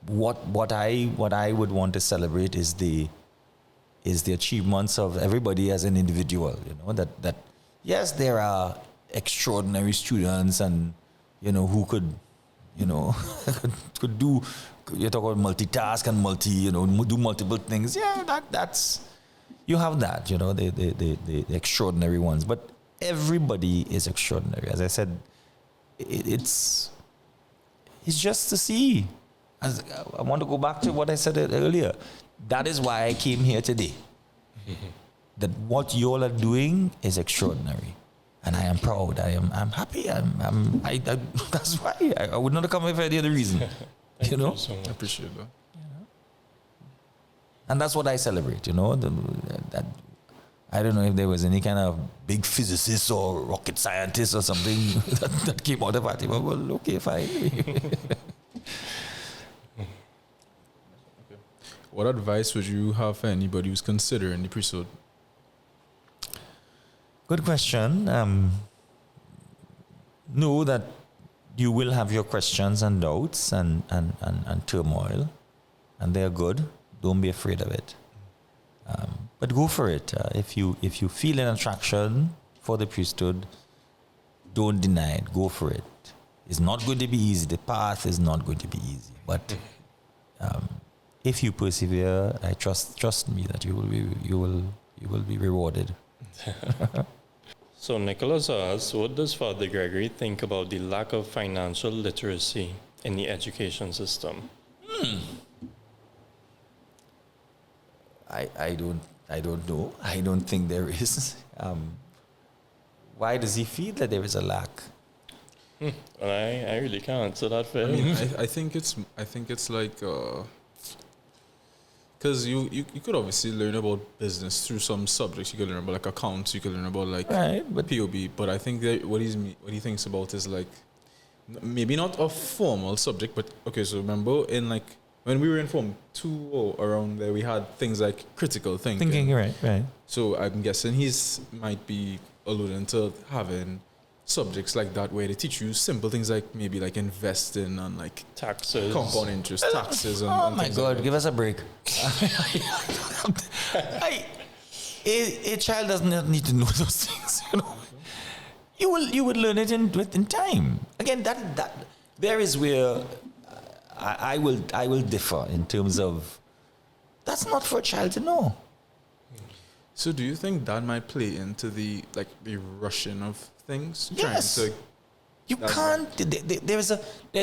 what I would want to celebrate is the achievements of everybody as an individual. You know, that yes, there are extraordinary students, and who could could do. You talk about multitask and do multiple things. Yeah, that's you have that. The extraordinary ones, but everybody is extraordinary. As I said, it's just to see. As I want to go back to what I said earlier. That is why I came here today. That what you all are doing is extraordinary, and I am proud. I'm happy. That's why I would not have come here for any other reason.
Thank you so
I
much.
appreciate that.
And that's what I celebrate. That I don't know if there was any kind of big physicist or rocket scientist or something that came out of Fatima. Well, okay, fine.
What advice would you have for anybody who's considering the priesthood?
Good question. Know that you will have your questions and doubts and turmoil, and they're good. Don't be afraid of it. But go for it. If you feel an attraction for the priesthood, don't deny it. Go for it. It's not going to be easy. The path is not going to be easy. But if you persevere, I trust me that you will be rewarded.
So Nicholas asks, what does Father Gregory think about the lack of financial literacy in the education system?
I don't know. I don't think there is. Why does he feel that there is a lack?
I really can't answer that for him.
I mean, I think it's like because you could obviously learn about business through some subjects. You could learn about like accounts. You could learn about like POB. But I think that what he thinks about is like maybe not a formal subject, but okay. So remember in like when we were in Form 2 or around there, we had things like critical thinking.
Right.
So I'm guessing he's might be alluding to having subjects like that where they teach you simple things like maybe like investing and like
Taxes.
compound interest, taxes, and
Oh
and
my
things
God!
like that.
Give us a break. A child does not need to know those things. You would learn it in time. Again, that there is where I will differ in terms of that's not for a child to know.
So do you think that might play into the rushing of things?
Yes.
Trying to,
You can't. There's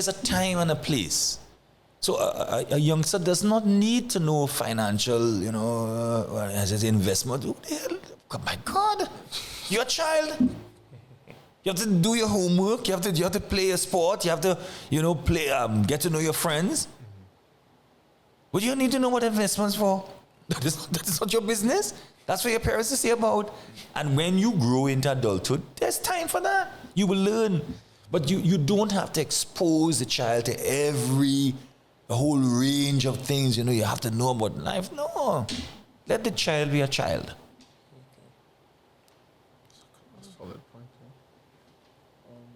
a time and a place. So a youngster does not need to know financial, as investment. Who the hell? Oh my God, you're a child. You have to do your homework. You have to play a sport. You have to, play. Get to know your friends. Would you need to know what investments for? That is not your business. That's for your parents to say about. And when you grow into adulthood, there's time for that. You will learn. But you don't have to expose the child to a whole range of things, you have to know about life. No. Let the child be a child.
Solid point.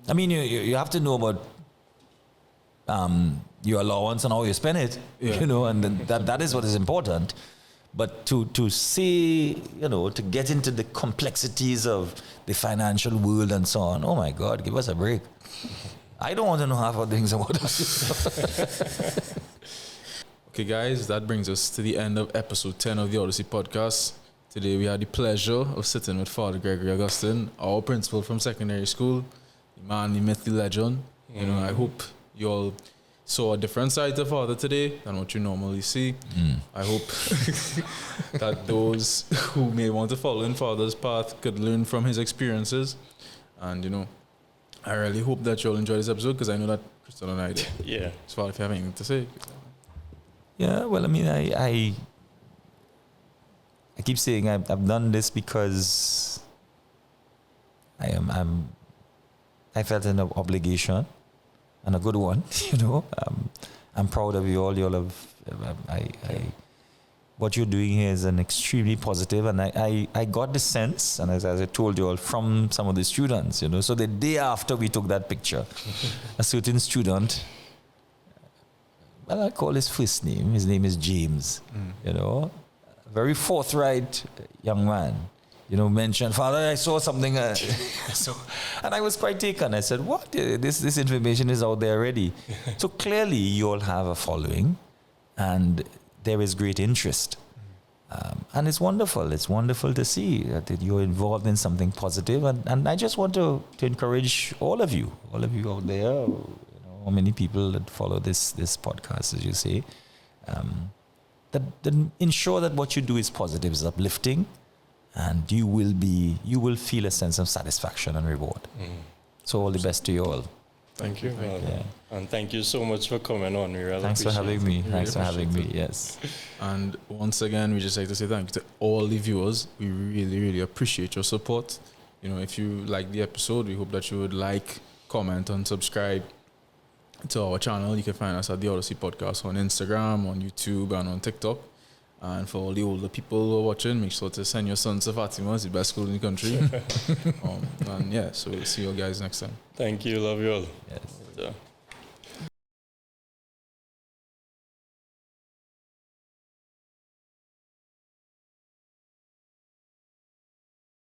I mean, you have to know about your allowance and how you spend it, and that is what is important. But to say, to get into the complexities of the financial world and so on, oh my God, give us a break. I don't want to know half of the things about that.
Okay, guys, that brings us to the end of episode 10 of the Odyssey podcast. Today we had the pleasure of sitting with Father Gregory Augustine, our principal from secondary school, the man, the myth, the legend. I hope you all saw a different side to Father today than what you normally see. I hope that those who may want to follow in Father's path could learn from his experiences. And, I really hope that you all enjoy this episode because I know that Crystal and I did.
Yeah.
So, Father, if you have anything to say.
Yeah, well, I mean, I keep saying I've done this because I felt an obligation and a good one, I'm proud of you all. You all have, what you're doing here is an extremely positive, and I got the sense, and as I told you all, from some of the students, so the day after we took that picture, a certain student, well, I call his first name. His name is James. A very forthright young man. Mentioned, Father, I saw something. And I was quite taken. I said, what? This information is out there already. So clearly, you all have a following, and there is great interest. And it's wonderful. It's wonderful to see that you're involved in something positive. And I just want to encourage all of you out there. How many people that follow this podcast, as you say, that ensure that what you do is positive, is uplifting, and you will feel a sense of satisfaction and reward. So all the best to you all.
Thank you, and thank you so much for coming on. We really
Thanks for having me.
Really
Thanks for having me. Yes.
And once again, we just like to say thank you to all the viewers. We really, really appreciate your support. If you like the episode, we hope that you would like, comment, and subscribe to our channel. You can find us at the Odyssey Podcast on Instagram, on YouTube, and on TikTok. And for all the older people who are watching, make sure to send your sons to Fatima. It's the best school in the country. So we'll see you guys next time.
Thank you. Love you all.
Yes.
Yeah.